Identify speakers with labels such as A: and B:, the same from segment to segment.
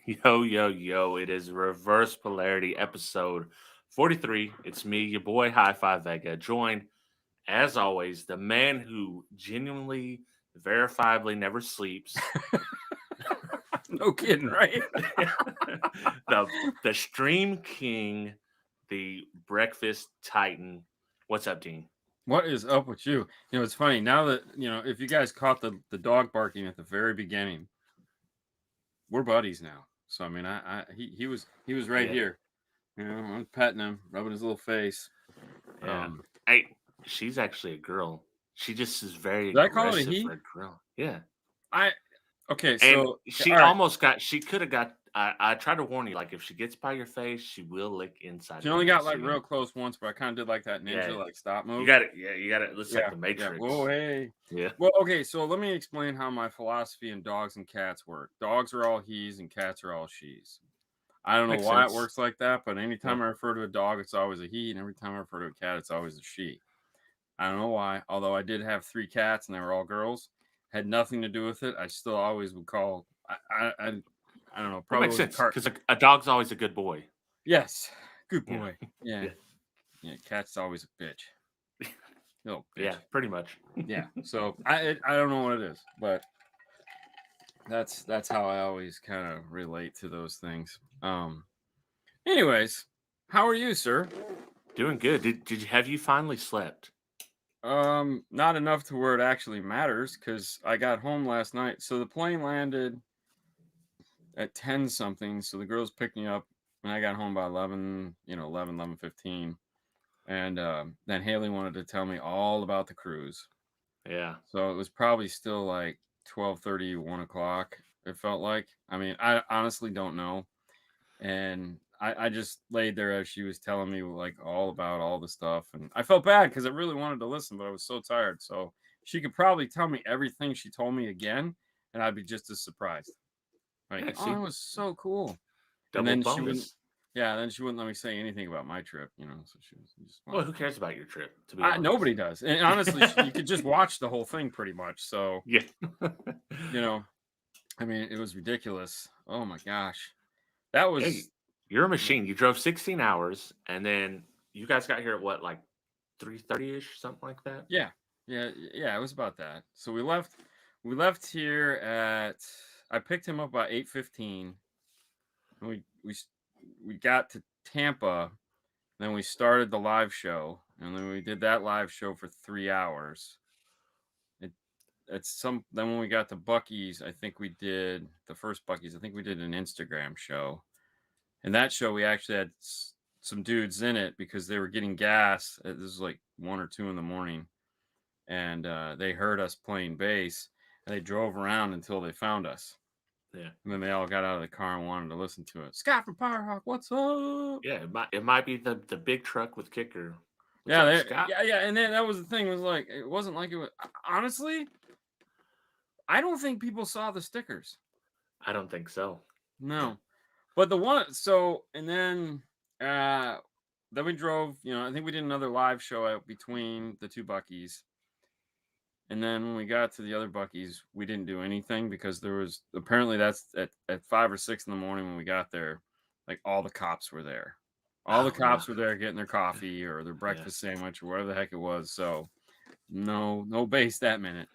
A: Yo, yo, yo. It is Reverse Polarity episode 43. It's me, your boy High Five Vega, joined, as always, the man who genuinely, verifiably never sleeps.
B: No kidding, right?
A: the the stream king, the breakfast titan. What's up, Dean?
B: What is up with you? You know, it's funny now that if you guys caught the dog barking at the very beginning, we're buddies now. So I mean, he was right
A: Yeah.
B: here. I'm petting him, rubbing his little face.
A: Yeah. Hey, she's actually a girl. She just is very
B: Did I call it a
A: aggressive
B: he?
A: for a girl. Yeah.
B: Okay,
A: And
B: so
A: she
B: all right.
A: almost got she could have got I tried to warn you, like if she gets by your face, she will lick inside
B: She
A: of your
B: only
A: mouth.
B: got
A: So
B: like real close once, but I kind of did like that
A: yeah,
B: ninja, like stop
A: you
B: move.
A: got it. Yeah, you got it. Looks like
B: Yeah,
A: the
B: yeah.
A: Matrix.
B: Whoa, hey.
A: Yeah.
B: Well, okay, so let me explain how my philosophy in dogs and cats work. Dogs are all he's and cats are all she's. I don't know
A: Makes
B: why it
A: sense.
B: works like that, but
A: Yeah.
B: anytime I refer to a dog, it's always a he, and every time I refer to a cat, it's always a she. I don't know why. Although I did have 3 cats and they were all girls, had nothing to do with it. I still always would call. I don't know.
A: Well,
B: Probably
A: makes
B: was a
A: sense
B: cart.
A: because a dog's always a good boy.
B: Yes, good
A: Yeah.
B: boy. Yeah,
A: Yeah.
B: yeah. Cat's always a bitch. Little bitch.
A: Yeah. Pretty much.
B: Yeah. So I don't know what it is, but that's how I always kind of relate to those things. Anyways, how are you, sir?
A: Doing good. Did you have you finally slept?
B: Not enough to where it actually matters because I got home last night. So the plane landed at 10 something. So the girls picked me up and I got home by 11, 11:15. And then Haley wanted to tell me all about the cruise.
A: Yeah.
B: So it was probably still like 12:30, 1 o'clock. It felt like. I mean, I honestly don't know. And I just laid there as she was telling me like all about all the stuff. And I felt bad because I really wanted to listen, but I was so tired. So she could probably tell me everything she told me again, and I'd be just as surprised. Like,
A: Yeah.
B: oh, it
A: See,
B: was so cool. And
A: double
B: then she wouldn't,
A: bonus.
B: yeah, then she wouldn't let me say anything about my trip, So she was just
A: Well,
B: wanted
A: who
B: to know.
A: cares about your trip? To be
B: Nobody
A: honest.
B: does. And honestly, you could just watch the whole thing pretty much. So,
A: Yeah.
B: you know, I mean, it was ridiculous. Oh my gosh. That
A: Hey,
B: was,
A: you're a machine. You drove 16 hours, and then you guys got here at what, like 3:30 ish, something like that.
B: yeah, yeah, it was about that. So we left here at, I picked him up by 8:15, and we got to Tampa, then we started the live show, and then we did that live show for 3 hours. It, then when we got to Buc-ee's, I think we did the first Buc-ee's. I think we did an Instagram show, and that show we actually had some dudes in it because they were getting gas. This was like 1 or 2 in the morning, and they heard us playing bass, and they drove around until they found us.
A: Yeah.
B: And then they all got out of the car and wanted to listen to it. Scott from Firehawk, what's up?
A: Yeah, it might be the big truck with kicker. What's
B: Yeah,
A: up, Scott?
B: yeah. And then that was the thing, was like, it wasn't like it was, honestly, I don't think people saw the stickers.
A: I don't think so.
B: No. But the one, so, and then we drove, I think we did another live show out between the 2 Buc-ee's. And then when we got to the other Buc-ee's, we didn't do anything because there was, apparently that's at 5 or 6 in the morning when we got there, like all the cops were there. All the
A: Oh no.
B: cops were there getting their coffee or their breakfast sandwich or whatever the heck it was. So no bass that minute.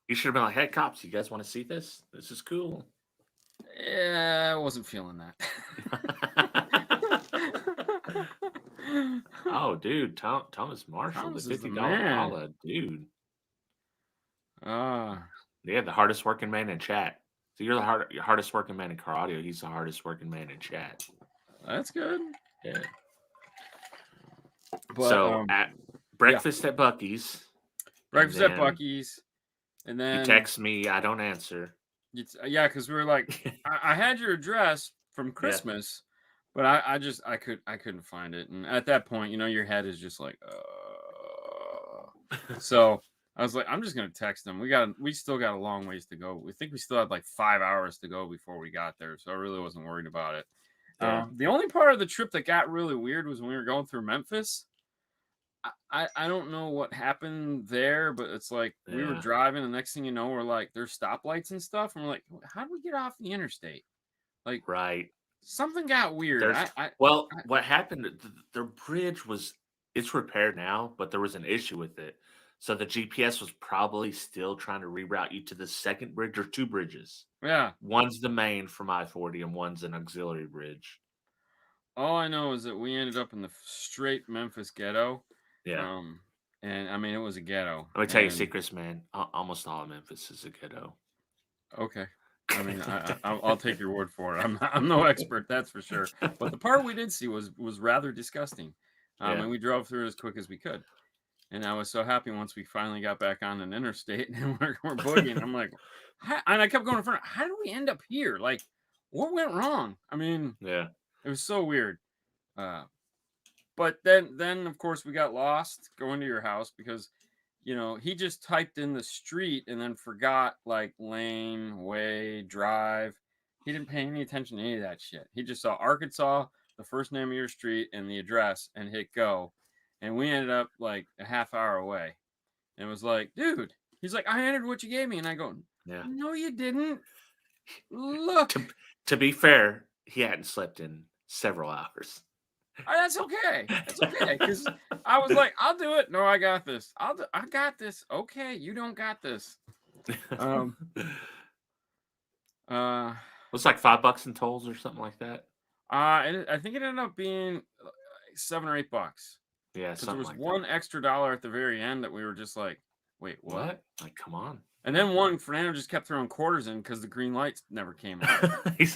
A: You should have been like, "Hey, cops, you guys want to see this? This is cool."
B: Yeah, I wasn't feeling that.
A: Oh, dude, Thomas Marshall, the
B: Thomas is the
A: $50
B: man.
A: holla, dude.
B: Ah,
A: Yeah, the hardest working man in chat. So you're the hardest working man in car audio. He's the hardest working man in chat.
B: that's good.
A: Yeah.
B: But
A: So at breakfast at Buc-ee's,
B: breakfast at
A: then
B: Buc-ee's, and
A: you
B: then
A: text me. I don't answer.
B: yeah, because we were like, I had your address from
A: Yeah.
B: Christmas, but I couldn't find it, and at that point, your head is just like, so I was like, I'm just gonna text them. We still got a long ways to go. We think we still had like 5 hours to go before we got there, so I really wasn't worried about it.
A: Yeah.
B: The only part of the trip that got really weird was when we were going through Memphis. I don't know what happened there, but it's like we were
A: Yeah.
B: driving, and next thing you know, we're like, there's stoplights and stuff, and we're like, how do we get off the interstate? Like
A: Right.
B: something got weird.
A: There's well, what happened? The bridge it's repaired now, but there was an issue with it. So the GPS was probably still trying to reroute you to the second bridge or two bridges.
B: Yeah.
A: One's the main from I-40 and one's an auxiliary bridge.
B: All I know is that we ended up in the straight Memphis ghetto.
A: Yeah.
B: And I mean, it was a ghetto.
A: Let me tell you
B: And
A: secrets, man. Almost all of Memphis is a ghetto.
B: okay. I mean, I'll take your word for it. I'm no expert, that's for sure. But the part we did see was rather disgusting.
A: Yeah.
B: And we drove through it as quick as we could. And I was so happy once we finally got back on an interstate and we're boogieing. I'm like, and I kept going in front. How did we end up here? Like, what went wrong? I mean,
A: Yeah.
B: it was so weird. But then of course we got lost going to your house because he just typed in the street and then forgot like lane, way, drive. He didn't pay any attention to any of that shit. He just saw Arkansas, the first name of your street, and the address, and hit go. And we ended up like a half hour away. And it was like, dude, he's like, I entered what you gave me. And I go,
A: Yeah.
B: no, you didn't. Look.
A: To be fair, he hadn't slept in several hours.
B: That's okay. That's okay. Because I was like, I'll do it. No, I got this. I got this. Okay, you don't got this.
A: Looks like $5 in tolls or something like that.
B: I think it ended up being $7 or $8.
A: Yeah,
B: because there was
A: like
B: one extra dollar at the very end that we were just like, wait, what?
A: Like, come on.
B: And then Fernando just kept throwing quarters in because the green lights never came on.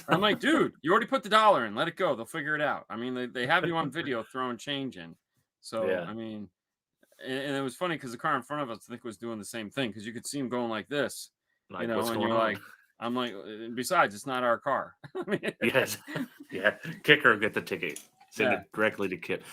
B: I'm like, dude, you already put the dollar in. Let it go. They'll figure it out. I mean, they have you on video throwing change in. So, yeah. I mean, and it was funny because the car in front of us, I think, was doing the same thing because you could see him going like this.
A: Like, what's going on?
B: Like, I'm like, besides, it's not our car. I mean,
A: yes. Yeah. Kicker will get the ticket. Send it directly to Kip.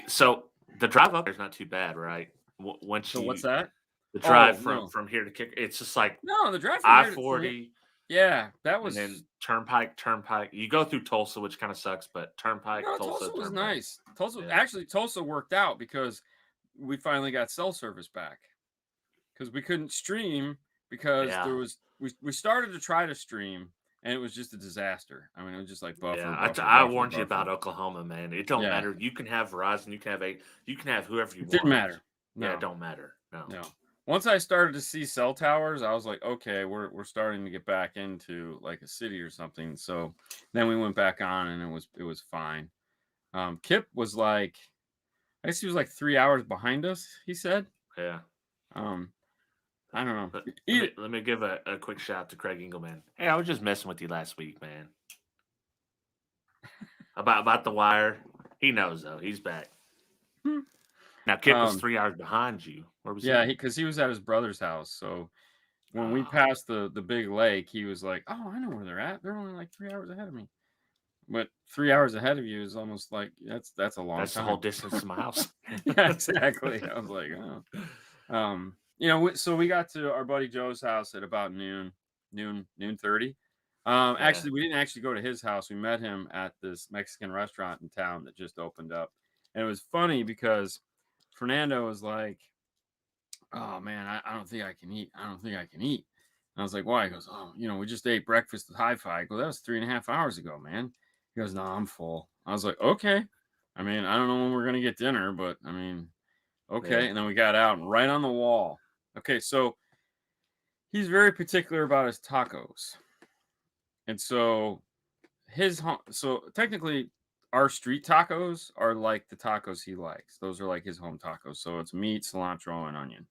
A: So the drive up there is not too bad, right?
B: What's that?
A: The drive from here to Kicker, it's just like
B: the drive from
A: I-40.
B: Yeah, that was.
A: And then Turnpike. You go through Tulsa, which kind of sucks, but Turnpike.
B: Tulsa was nice. Tulsa worked out because we finally got cell service back because we couldn't stream because there was we started to try to stream and it was just a disaster. I mean, it was just like buffer.
A: Yeah, I warned you about Oklahoma, man. It don't matter. You can have Verizon, you can have whoever you want.
B: Didn't matter. No.
A: Yeah, it don't matter. No.
B: Once I started to see cell towers, I was like, okay, we're starting to get back into like a city or something. So then we went back on and it was fine. Kip was like, I guess he was like 3 hours behind us, he said.
A: Yeah.
B: I don't know.
A: Let me give a quick shout out to Craig Engelman. Hey, I was just messing with you last week, man. about the wire. He knows though. He's back. Now Kip was 3 hours behind you. Where was he?
B: Yeah, because he was at his brother's house. So when we passed the big lake, he was like, "Oh, I know where they're at. They're only like 3 hours ahead of me." But 3 hours ahead of you is almost like that's a long time.
A: That's the whole distance to my house.
B: Yeah, exactly. I was like, oh. So we got to our buddy Joe's house at about noon 30. Actually, we didn't actually go to his house. We met him at this Mexican restaurant in town that just opened up. And it was funny because Fernando was like, oh man, I don't think I can eat. I don't think I can eat. And I was like, why? He goes, oh, we just ate breakfast with Hi-Fi. I go, that was 3.5 hours ago, man. He goes, no, I'm full. I was like, okay. I mean, I don't know when we're going to get dinner, but I mean, okay. Yeah. And then we got out and right on the wall. Okay, so he's very particular about his tacos. And so technically our street tacos are like the tacos he likes. Those are like his home tacos. So it's meat, cilantro, and onion.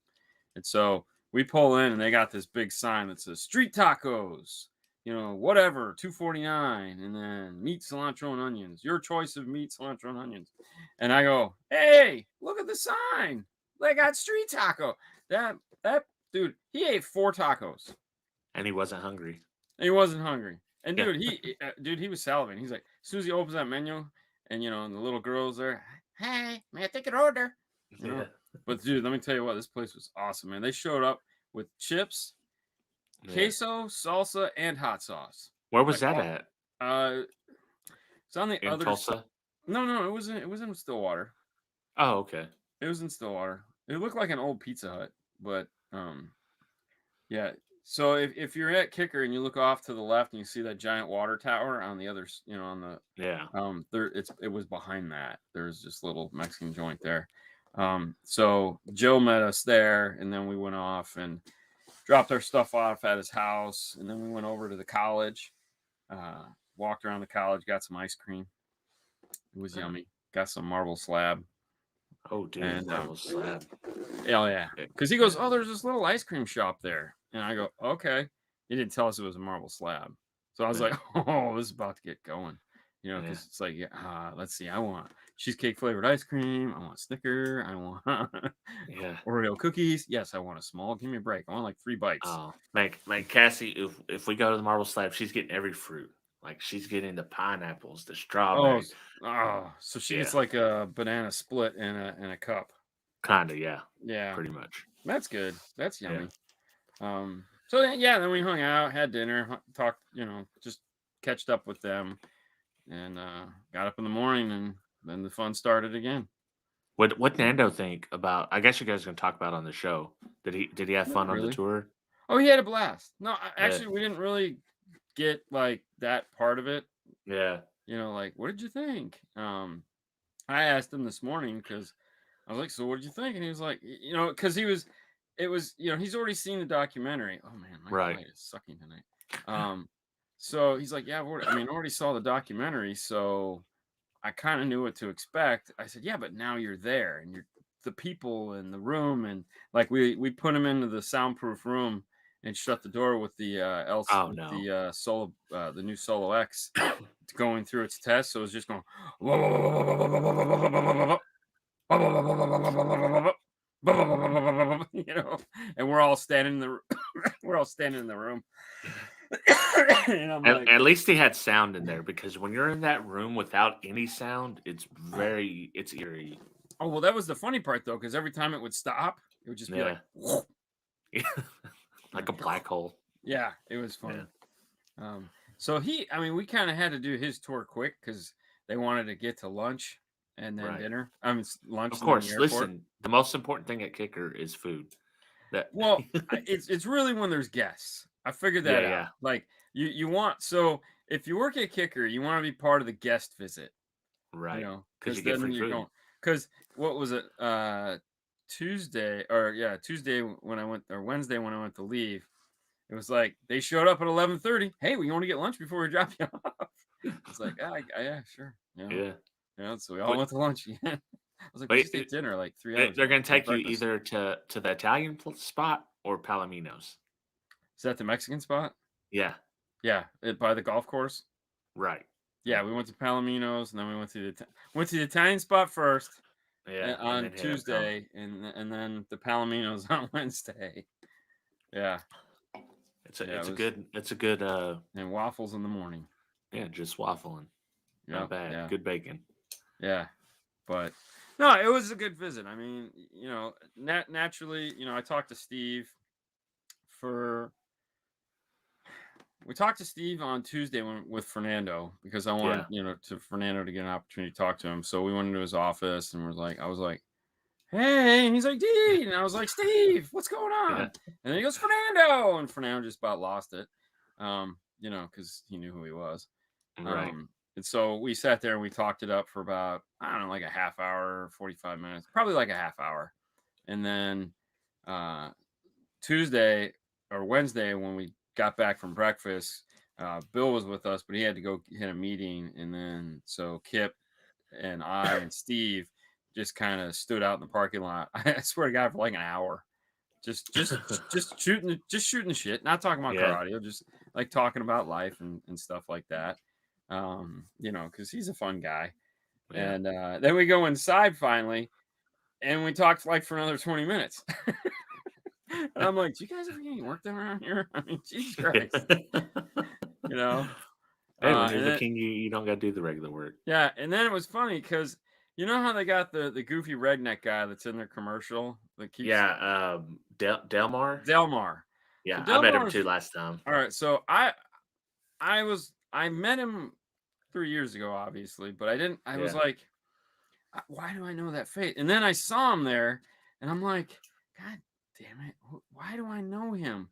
B: And so we pull in and they got this big sign that says street tacos, whatever, $2.49, and then meat, cilantro, and onions. Your choice of meat, cilantro, and onions. And I go, hey, look at the sign. They got street taco. That dude, he ate 4 tacos.
A: And he wasn't hungry.
B: He wasn't hungry. And dude, he was salivating. He's like, as soon as he opens that menu, and and the little girl's there, hey, may I take an order?
A: Yeah.
B: But dude, let me tell you what, this place was awesome, man. They showed up with chips, queso, salsa, and hot sauce.
A: Where was that at?
B: It's on the other
A: Tulsa?
B: No, it was in Stillwater.
A: Oh, okay. It
B: was in Stillwater. It looked like an old Pizza Hut, but yeah. So if you're at Kicker and you look off to the left and you see that giant water tower on the other, on the
A: Yeah.
B: it was behind that. There's this little Mexican joint there. So Joe met us there, and then we went off and dropped our stuff off at his house, and then we went over to the college. Walked around the college, got some ice cream. It was yummy. Got some marble slab.
A: Oh, dude,
B: And
A: marble slab.
B: yeah. Because he goes, oh, there's this little ice cream shop there. And I go, okay. He didn't tell us it was a marble slab. So I was like, oh, this is about to get going. Because it's like, let's see. I want cheesecake flavored ice cream. I want Snicker. I want Oreo cookies. Yes, I want a small. Give me a break. I want like 3 bites.
A: Oh, like Cassie, if we go to the marble slab, she's getting every fruit. Like she's getting the pineapples, the strawberries.
B: So she gets like a banana split in a cup.
A: Kinda, yeah.
B: Yeah.
A: Pretty much.
B: That's good. That's yummy. So then we hung out, had dinner, talked, just catched up with them, and got up in the morning, and then the fun started again.
A: What Nando think about? I guess you guys are gonna talk about on the show. Did he have fun on the tour?
B: Oh, he had a blast. No, actually, we didn't really get like that part of it.
A: Yeah.
B: Like, what did you think? I asked him this morning because I was like, so what did you think? And he was like, because he's already seen the documentary. Oh man, my light is sucking tonight. So he's like, yeah, I already saw the documentary, so I kind of knew what to expect. I said, yeah, but now you're there, and you're the people in the room, and like we put him into the soundproof room and shut the door with the the new Solo X going through its test, so it was just going. And we're all standing in the room. And I'm like,
A: at least he had sound in there, because when you're in that room without any sound, it's eerie.
B: Oh, well, that was the funny part though, because every time it would stop, it would just be like
A: like a black hole.
B: Yeah, it was fun. So we kind of had to do his tour quick because they wanted to get to lunch and then dinner. Lunch.
A: Of course, listen. The most important thing at Kicker is food.
B: Well, it's really when there's guests. I figured that out. Like you want, so if you work at Kicker, you want to be part of the guest visit,
A: right?
B: Because you get free food. Because what was it? Tuesday when I went, or Wednesday when I went to leave, it was like they showed up at 11:30. Hey, we want to get lunch before we drop you off. It's like, yeah, sure, so we all went to lunch. I was like, we just ate dinner like 3 hours.
A: They're going to take you either to the Italian spot or Palomino's.
B: Is that the Mexican spot?
A: Yeah.
B: Yeah, by the golf course.
A: Right.
B: Yeah, we went to Palomino's, and then we went to the Italian spot first.
A: Yeah.
B: On Tuesday, and then the Palomino's on Wednesday. Yeah.
A: It's a good
B: and waffles in the morning.
A: Yeah, just waffling. Not bad.
B: Yeah.
A: Good bacon.
B: Yeah. But no, it was a good visit. Naturally, I talked to Steve we talked to Steve on Tuesday with Fernando, because I wanted, to Fernando to get an opportunity to talk to him. So we went into his office, and I was like, hey, and he's like, Dean, and I was like, Steve, what's going on?
A: Yeah.
B: And then he goes, Fernando, and Fernando just about lost it, because he knew who he was.
A: Right.
B: And so we sat there and we talked it up for about, I don't know, like a half hour, 45 minutes, probably like a half hour. And then Tuesday or Wednesday, when we got back from breakfast, Bill was with us, but he had to go hit a meeting. And then so Kip and I and Steve just kind of stood out in the parking lot. I swear to God, for like an hour, just shooting the shit, not talking about car audio, just like talking about life and stuff like that. Because he's a fun guy. Yeah. And then we go inside finally, and we talked like for another 20 minutes. And I'm like, do you guys ever get any work done around here? Jesus Christ.
A: Hey, when you're the king, you don't got to do the regular work.
B: Yeah, and then it was funny because you know how they got the goofy redneck guy that's in their commercial that keeps
A: Delmar. Yeah,
B: so
A: I met him too last time.
B: All right, so I met him 3 years ago, obviously, but I didn't. I was like, why do I know that face? And then I saw him there, and I'm like, God damn it, why do I know him?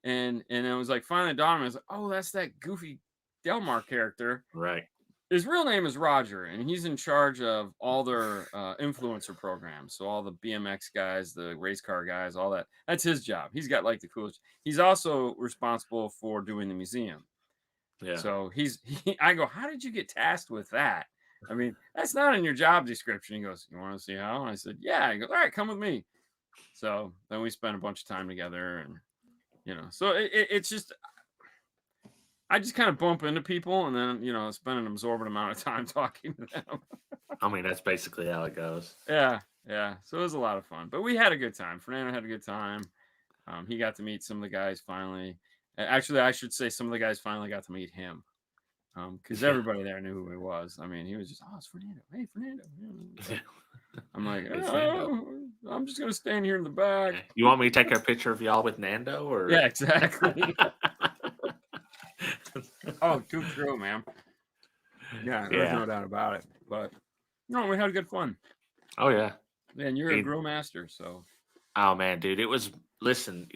B: and it was like finally dawned on me. I was like, oh, that's that goofy Delmar character.
A: Right.
B: His real name is Roger, and he's in charge of all their influencer programs. So all the BMX guys, the race car guys, all that. That's his job. He's got like the coolest. He's also responsible for doing the museum.
A: Yeah.
B: So I go, how did you get tasked with that? I mean, that's not in your job description. He goes, you want to see how? And I said, yeah. He goes, all right, come with me. So then we spent a bunch of time together, and so it's just, I just kind of bump into people and then, spend an absorbent amount of time talking to them.
A: I mean, that's basically how it goes.
B: Yeah. So it was a lot of fun, but we had a good time. Fernando had a good time. He got to meet some of the guys finally. Actually, I should say some of the guys finally got to meet him. Because everybody there knew who he was. I mean, he was just, oh, it's Fernando. Hey, Fernando. I'm like, oh, I'm just gonna stand here in the back.
A: You want me to take a picture of y'all with Nando, or?
B: Yeah, exactly. Oh, too true, man. Yeah, there's no doubt about it. But no, we had good fun.
A: Oh yeah.
B: Man, you're a grill master, so.
A: Oh man, dude, it was. Listen,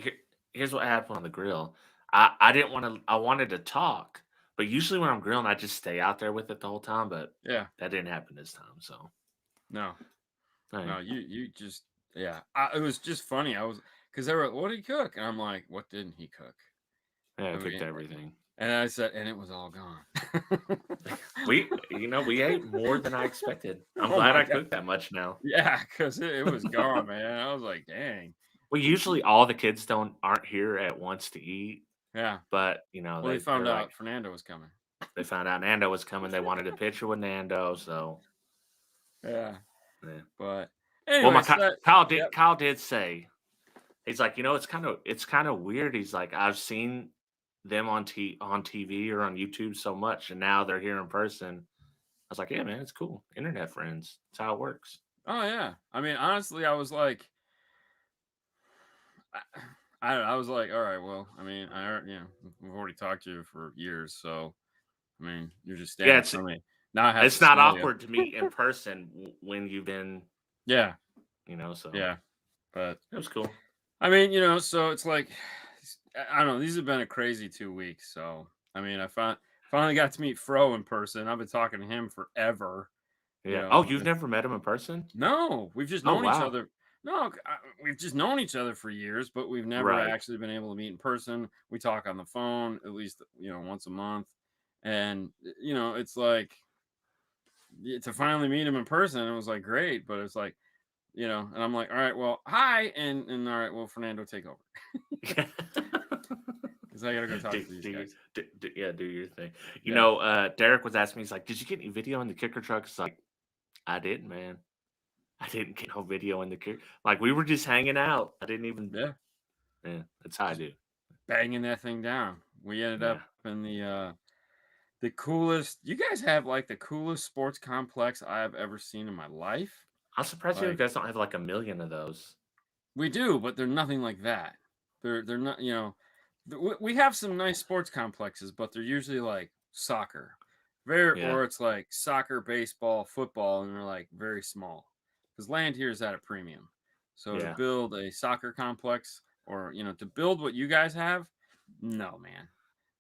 A: here's what happened on the grill. I didn't want to. I wanted to talk, but usually when I'm grilling, I just stay out there with it the whole time. But
B: yeah,
A: that didn't happen this time. So
B: no, you just it was just funny. Because they were, what did he cook? And I'm like, what didn't he cook?
A: Yeah, I cooked everything.
B: And I said, and it was all gone.
A: we ate more than I expected. I'm glad I cooked that much now.
B: Yeah, because it was gone, man. I was like, dang.
A: Well, usually all the kids aren't here at once to eat.
B: Yeah.
A: But,
B: they found out Fernando was coming.
A: They found out Nando was coming. They wanted a picture with Nando, so.
B: Yeah.
A: Yeah.
B: But anyway,
A: Kyle did say, he's like, it's kind of weird. He's like, I've seen them on TV or on YouTube so much, and now they're here in person. I was like, yeah, man, it's cool. Internet friends. That's how it works.
B: Oh yeah. I mean, honestly, I was like, I was like, all right, well, I mean, we've already talked to you for years, so I mean, you're just standing for me. Now
A: it's not awkward to meet in person when you've been.
B: Yeah.
A: So.
B: Yeah. But
A: it was cool.
B: I mean, so it's like, I don't know. These have been a crazy 2 weeks. So, I mean, I finally got to meet Fro in person. I've been talking to him forever.
A: Yeah. Oh, you've never met him in person?
B: No, we've just known each other. No, we've just known each other for years, but we've never actually been able to meet in person. We talk on the phone at least, once a month. And, it's like, to finally meet him in person, it was like, great. But it's like, and I'm like, all right, well, hi. And all right, well, Fernando, take over. Because I got to go talk to these guys.
A: Do your thing. Derek was asking me, he's like, did you get any video in the kicker truck? It's like, I didn't, man. I didn't get no video in the kicker. Like, we were just hanging out. I didn't even. Yeah, that's how I do.
B: Banging that thing down. We ended up in the coolest. You guys have like the coolest sports complex I've ever seen in my life.
A: I'm surprised you guys don't have like a million of those.
B: We do, but they're nothing like that. They're not, we have some nice sports complexes, but they're usually like soccer. Or it's like soccer, baseball, football, and they're like very small. Because land here is at a premium. So to build a soccer complex or, to build what you guys have, no, man.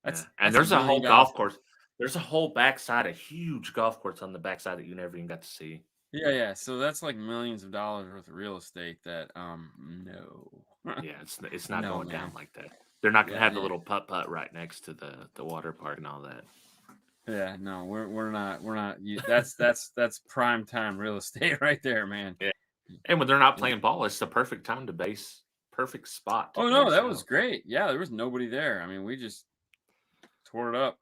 B: That's
A: there's a whole golf course. There's a whole backside, a huge golf course on the backside that you never even got to see.
B: Yeah. So that's like millions of dollars worth of real estate that, no.
A: Yeah, it's not going down like that. They're not going to have the little putt-putt right next to the water park and all that.
B: Yeah, no, we're not. That's prime time real estate right there, man.
A: Yeah. And when they're not playing ball, it's the perfect time to base. Perfect spot.
B: Oh no, that was great. Yeah, there was nobody there. I mean, we just tore it up,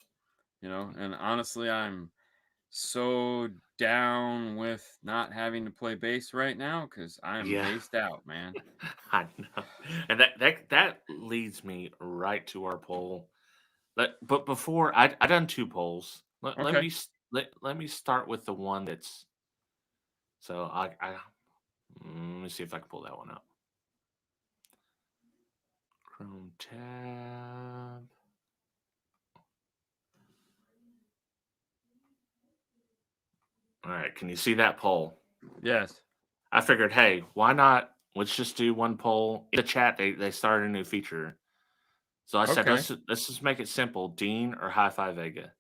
B: and honestly, I'm so down with not having to play bass right now because I'm based out, man.
A: I know, and that leads me right to our poll. But before I done 2 polls. Let me start with the one that's. So I let me see if I can pull that one up. Chrome tab. All right, can you see that poll?
B: Yes.
A: I figured, hey, why not? Let's just do one poll. In the chat, they started a new feature. So I said,
B: Okay.
A: let's just make it simple: Dean or Hi-Fi Vega.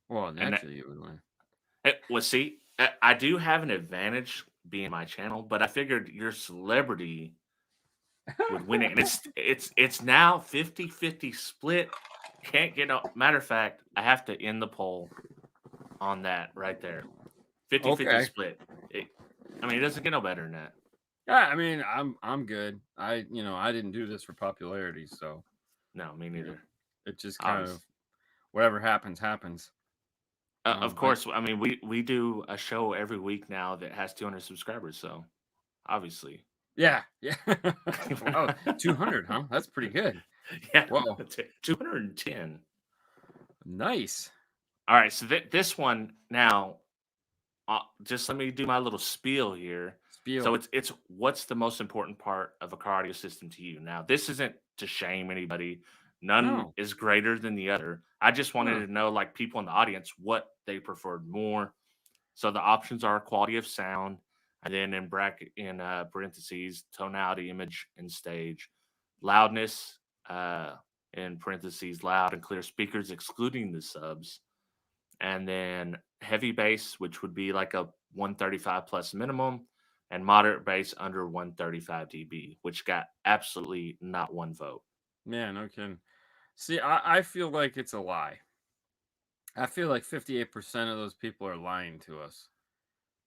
B: Well,
A: And
B: naturally you would win.
A: well, see, I do have an advantage being my channel, but I figured your celebrity would win it, and it's now 50-50 split. Can't get no matter of fact, I have to end the poll on that right there. 50-50
B: Okay.
A: split. I mean, it doesn't get no better than that.
B: Yeah, I mean, I'm good. I didn't do this for popularity, so
A: No, me
B: you know,
A: neither.
B: it just kind
A: Obviously.
B: of whatever happens.
A: Of
B: But
A: course, I mean, we do a show every week now that has 200 subscribers, so obviously.
B: yeah, yeah. Wow, 200, huh? That's pretty good.
A: Yeah,
B: Whoa,
A: 210.
B: nice.
A: All right, so this one now, just let me do my little spiel here. So
B: Spiel.
A: it's what's the most important part of a car audio system to you? Now, this isn't to shame anybody. None
B: No.
A: is greater than the other. I just wanted
B: No.
A: to know, like, people in the audience, what they preferred more. So the options are quality of sound, and then in parentheses, tonality, image, and stage, loudness, in parentheses, loud and clear speakers, excluding the subs, and then heavy bass, which would be like a 135 plus minimum, and moderate bass under 135 dB, which got absolutely not one vote.
B: Yeah, no kidding. See, I feel like it's a lie. I feel like 58% of those people are lying to us.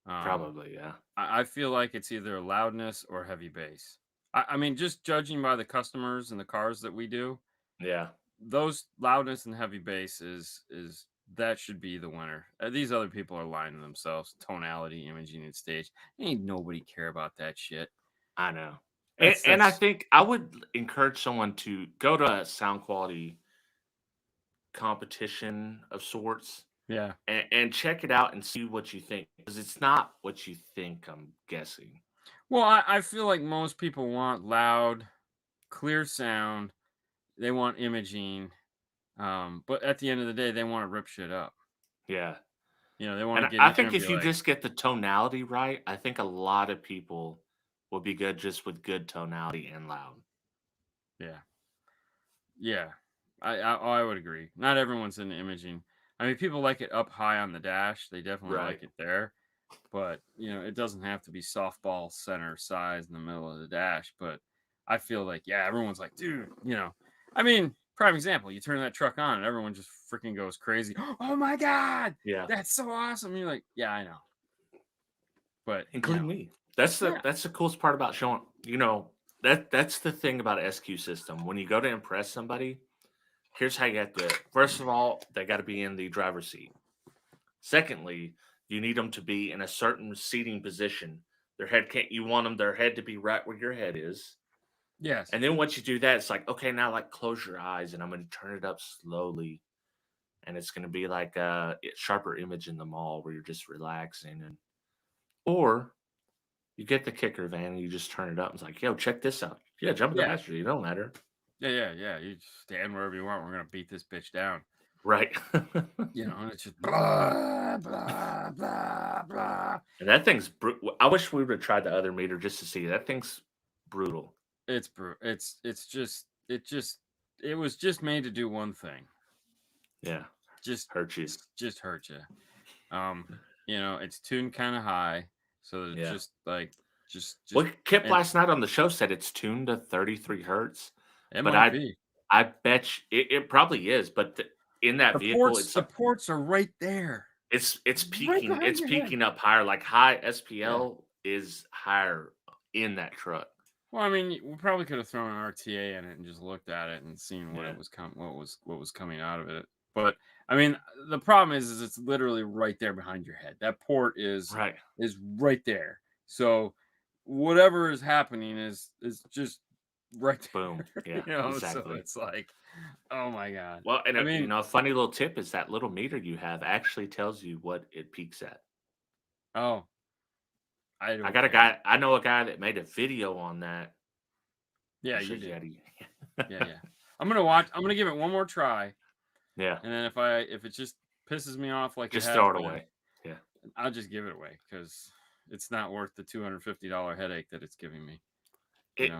B: Um,
A: Probably, yeah.
B: I feel like it's either loudness or heavy bass. I mean, just judging by the customers and the cars that we do,
A: Yeah,
B: those loudness and heavy bass is that should be the winner. These other people are lying to themselves. Tonality, imaging, and stage. Ain't nobody care about that shit.
A: I know. And I
B: That's
A: think I would encourage someone to go to a sound quality competition of sorts
B: yeah.
A: and check it out and see what you think, because it's not what you think, I'm guessing.
B: Well, I feel like most people want loud, clear sound. They want imaging. But at the end of the day, they want to rip shit up.
A: Yeah.
B: They want
A: And
B: to get
A: I
B: in there
A: think
B: and be
A: if you
B: like,
A: just get the tonality right, I think a lot of people will be good just with good tonality and loud.
B: yeah, yeah. I would agree. Not everyone's into imaging. I mean, people like it up high on the dash. They definitely
A: Right.
B: like it there. But it doesn't have to be softball center size in the middle of the dash. But I feel like, yeah, everyone's like, dude, I mean, prime example, you turn that truck on and everyone just freaking goes crazy. Oh my God,
A: Yeah.
B: that's so awesome. And you're like, yeah, I know. But,
A: Including me. That's the
B: yeah,
A: that's the coolest part about showing, that's the thing about an SQ system. When you go to impress somebody, here's how you have to. First of all, they got to be in the driver's seat. Secondly, you need them to be in a certain seating position. You want their head to be right where your head is.
B: yes.
A: And then once you do that, it's like, okay, now like close your eyes and I'm going to turn it up slowly. And it's going to be like a sharper image in the mall where you're just relaxing. Or you get the kicker van and you just turn it up. And it's like, yo, check this out. Yeah, jump in the
B: Yeah.
A: passenger. You don't matter.
B: Yeah. You just stand wherever you want. We're gonna beat this bitch down.
A: Right.
B: And it's just blah blah blah blah.
A: And that thing's brutal. I wish we would have tried the other meter just to see. That thing's brutal.
B: It's it was just made to do one thing.
A: Yeah.
B: Just
A: Hurt you.
B: just hurt you. It's tuned kind of high, so it's
A: Yeah.
B: just like just
A: Well, Kip
B: and
A: last night on the show said it's tuned to 33 hertz,
B: it
A: but
B: might be.
A: I bet it probably is. But in that vehicle,
B: The ports are right there.
A: it's
B: Right
A: peaking
B: behind your head.
A: up higher. Like high
B: Yeah.
A: SPL is higher in that truck.
B: Well, I mean, we probably could have thrown an RTA in it and just looked at it and seen what
A: Yeah.
B: it was what was coming out of it. But I mean, the problem is it's literally right there behind your head. That port
A: Right.
B: is right there. So whatever is happening is just right
A: Boom.
B: there.
A: Yeah.
B: So
A: Exactly.
B: it's like, oh my God.
A: Well, and
B: I mean,
A: a funny little tip is that little meter you have actually tells you what it peaks at.
B: oh, I
A: I
B: don't
A: got a
B: care.
A: guy. I know a guy that made a video on that.
B: Yeah,
A: I'll
B: you
A: show you how
B: did.
A: to.
B: Yeah. I'm gonna give it one more try.
A: Yeah.
B: And then if it just pisses me off like it
A: Just
B: has
A: throw it
B: been,
A: away. Yeah.
B: I'll just give it away because it's not worth the $250 headache that it's giving me.
A: It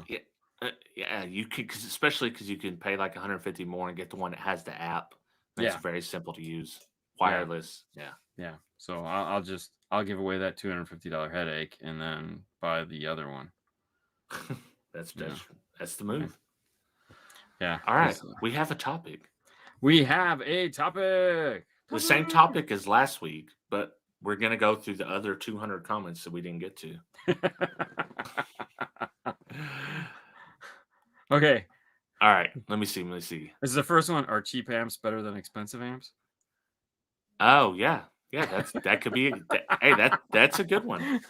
A: Yeah, you could, especially because you can pay like 150 more and get the one that has the app. That's
B: Yeah,
A: very simple to use,
B: yeah,
A: wireless. Yeah,
B: yeah. So I'll give away that $250 headache and then buy the other one.
A: that's
B: Yeah,
A: that's that's the
B: yeah,
A: move.
B: yeah.
A: All right,
B: 'Cause,
A: we have a topic.
B: we have a topic.
A: The same topic as last week, but we're gonna go through the other 200 comments that we didn't get to.
B: Okay,
A: All right, let me see. Let me see.
B: this is the first one. Are cheap amps better than expensive amps?
A: Oh yeah, yeah. That could be. Hey, that's a good one.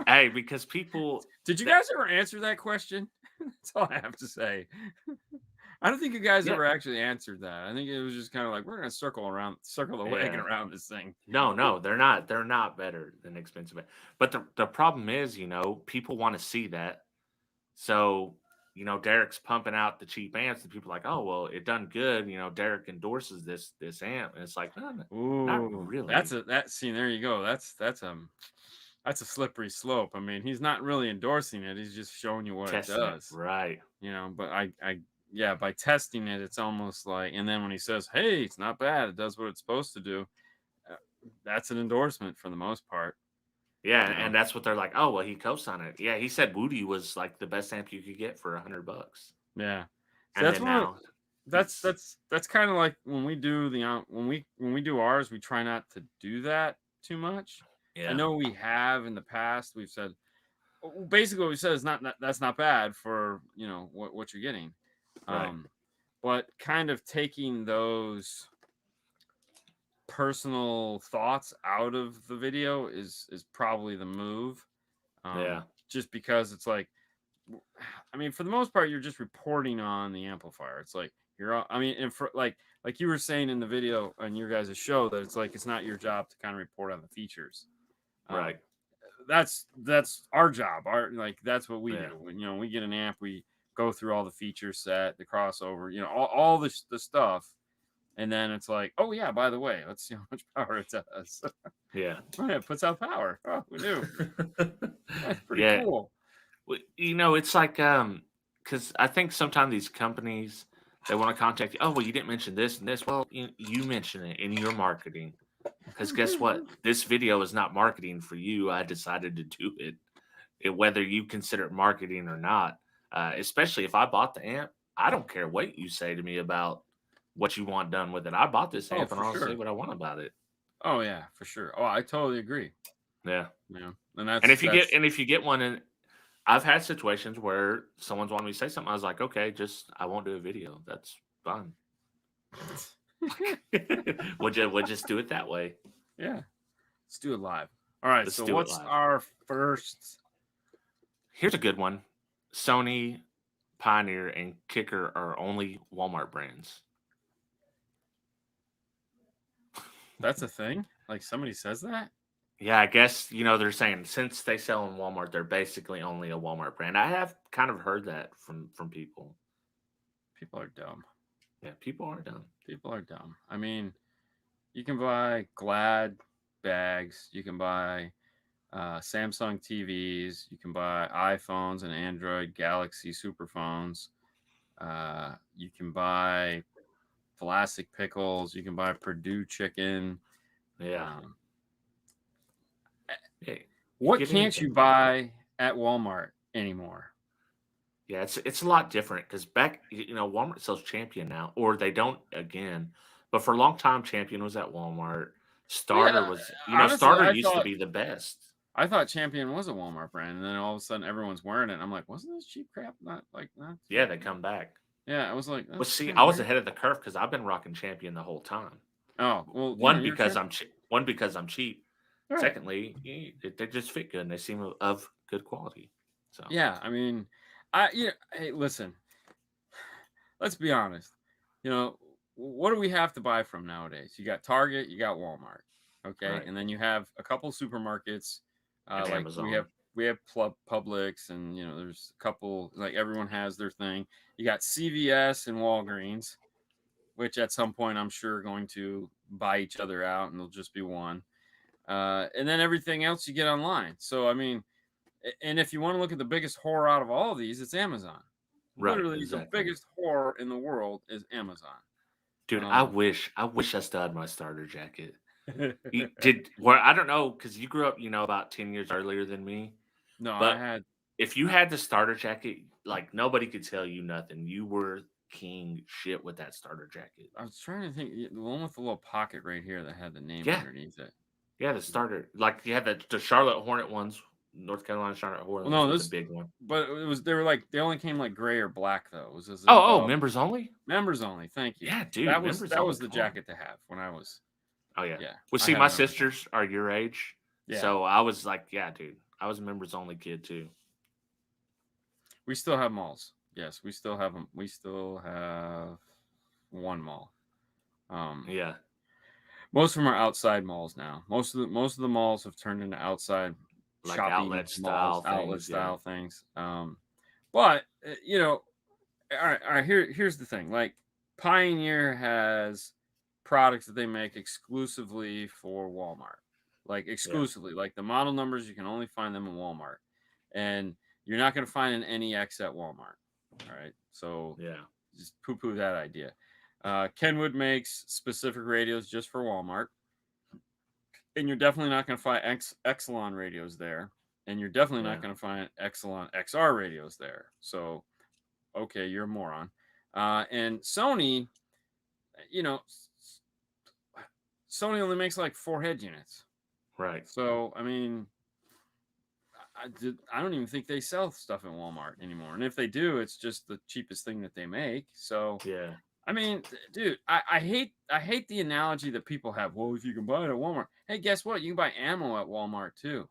A: Hey, because people.
B: Did you
A: That,
B: guys ever answer that question? That's all I have to say. I don't think you guys
A: yeah,
B: ever actually answered that. I think it was just kind of like we're gonna circle the wagon
A: yeah.
B: around this thing.
A: No, they're not. They're not better than expensive. But the problem is, people want to see that. So, Derek's pumping out the cheap amps, and people are like, oh well, it done good. Derek endorses this amp, and it's like, no, not
B: Ooh,
A: really.
B: see, there you go. That's a slippery slope. I mean, he's not really endorsing it. He's just showing you what it
A: Testing it,
B: does.
A: right?
B: But yeah, by testing it, it's almost like, and then when he says, "Hey, it's not bad. It does what it's supposed to do," uh, that's an endorsement for the most part.
A: Yeah,
B: You know,
A: and that's what they're like. Oh well, he co-signed it. Yeah, he said Woody was like the best amp you could get for $100,
B: yeah. So
A: and
B: that's
A: then
B: one.
A: now
B: That's
A: he's
B: that's that's kind of like when we do when we do ours, we try not to do that too much. I
A: yeah,
B: know we have in the past. We've said basically what we said is that's not bad for what you're getting.
A: right.
B: Um, but kind of taking those personal thoughts out of the video is probably the move.
A: Yeah,
B: Just because it's like, I mean, for the most part, you're just reporting on the amplifier. It's like I mean, and for like you were saying in the video on your guys' show that it's like it's not your job to kind of report on the features. Um,
A: right.
B: that's our job. That's what we
A: Yeah,
B: do. When we get an amp, we go through all the feature set, the crossover, all the stuff, and then it's like, oh yeah, by the way, let's see how much power it does.
A: yeah,
B: Oh yeah, it puts out power. Oh, we knew. That's pretty
A: yeah.
B: cool.
A: It's like because I think sometimes these companies they want to contact you. Oh well, you didn't mention this and this. Well, you mention it in your marketing. Because guess what? This video is not marketing for you. I decided to do whether you consider it marketing or not. Especially if I bought the amp, I don't care what you say to me about what you want done with it. I bought this
B: Oh,
A: amp and
B: for
A: I'll say
B: sure.
A: what I want about it.
B: Oh yeah, for sure. Oh, I totally agree.
A: Yeah.
B: And
A: And
B: that's
A: if you get one, and I've had situations where someone's wanted me to say something, I was like, okay, I won't do a video. That's fine. we'll just do it that way.
B: yeah. Let's do it live. All right.
A: Let's
B: So
A: do it
B: what's
A: live.
B: our first?
A: Here's a good one. Sony, Pioneer, and Kicker are only Walmart brands.
B: That's a thing. Like somebody says that.
A: Yeah, I guess they're saying since they sell in Walmart, they're basically only a Walmart brand. I have kind of heard that from people.
B: People are dumb.
A: Yeah, people are dumb.
B: People are dumb. I mean, you can buy Glad bags. You can buy Samsung TVs. You can buy iPhones and Android Galaxy superphones. You can buy Vlasic pickles. You can buy Purdue chicken.
A: Yeah. Hey,
B: What can't you buy at Walmart anymore?
A: Yeah, it's a lot different because back, Walmart sells Champion now, or they don't again. But for a long time, Champion was at Walmart. Starter
B: Yeah,
A: was,
B: honestly,
A: Starter used to be the best.
B: I thought Champion was a Walmart brand, and then all of a sudden everyone's wearing it. And I'm like, wasn't this cheap crap? Not.
A: Yeah, they come back.
B: Yeah, I was like,
A: Well, see, I was ahead of the curve because I've been rocking Champion the whole time.
B: Oh well,
A: One because I'm cheap.
B: Right.
A: Secondly, they just fit good and they seem of good quality. So
B: yeah, I mean, hey, listen, let's be honest. What do we have to buy from nowadays? You got Target, you got Walmart, okay,
A: right.
B: and then you have a couple supermarkets,
A: And
B: like
A: Amazon.
B: we have Publix, and there's a couple, like everyone has their thing. You got CVS and Walgreens, which at some point I'm sure are going to buy each other out, and there'll just be one. And then everything else you get online. So I mean, And if you want to look at the biggest whore out of all of these, it's Amazon.
A: Right,
B: Literally, the
A: exactly.
B: biggest whore in the world is Amazon.
A: Dude, I wish I still had my starter jacket. I don't know, because you grew up, about 10 years earlier than me.
B: No, I
A: But
B: had.
A: if you had the starter jacket, like nobody could tell you nothing. You were king shit with that starter jacket.
B: I was trying to think. The one with the little pocket right here that had the name
A: Yeah,
B: underneath it.
A: yeah, the starter. Like you had the Charlotte Hornet ones, North Carolina Charlotte Hornet
B: Well,
A: ones
B: no,
A: with the
B: this,
A: big one.
B: but it was they were like they only came like gray or black though. It was a zip
A: Oh,
B: up.
A: members only?
B: Members only. Thank you.
A: Yeah, dude,
B: That was
A: members
B: that
A: only.
B: was the
A: Come on.
B: jacket to have when I was.
A: Oh yeah.
B: Yeah,
A: Well,
B: I
A: see,
B: had
A: my
B: members only.
A: sisters are your age,
B: Yeah.
A: so I was like, yeah, dude, I was a members only kid too.
B: We still have malls. Yes, we still have them. We still have one mall.
A: Yeah,
B: Most of them are outside malls now. Most of the malls have turned into outside
A: like
B: shopping
A: outlet style
B: malls, outlet
A: things.
B: style things. But all right. Here's the thing. Like Pioneer has products that they make exclusively for Walmart, like exclusively. Like the model numbers, you can only find them in Walmart, and you're not going to find an NEX at Walmart. All right, so
A: Yeah,
B: just poo-poo that idea. Kenwood makes specific radios just for Walmart, and you're definitely not going to find Exelon radios there, and you're definitely not going to find Exelon XR radios there. So, okay, you're a moron. And Sony, Sony only makes like 4 head units.
A: right.
B: So, I mean, I don't even think they sell stuff in Walmart anymore. And if they do, it's just the cheapest thing that they make. So,
A: Yeah,
B: I mean, dude, I hate the analogy that people have. Well, if you can buy it at Walmart, hey, guess what? You can buy ammo at Walmart too.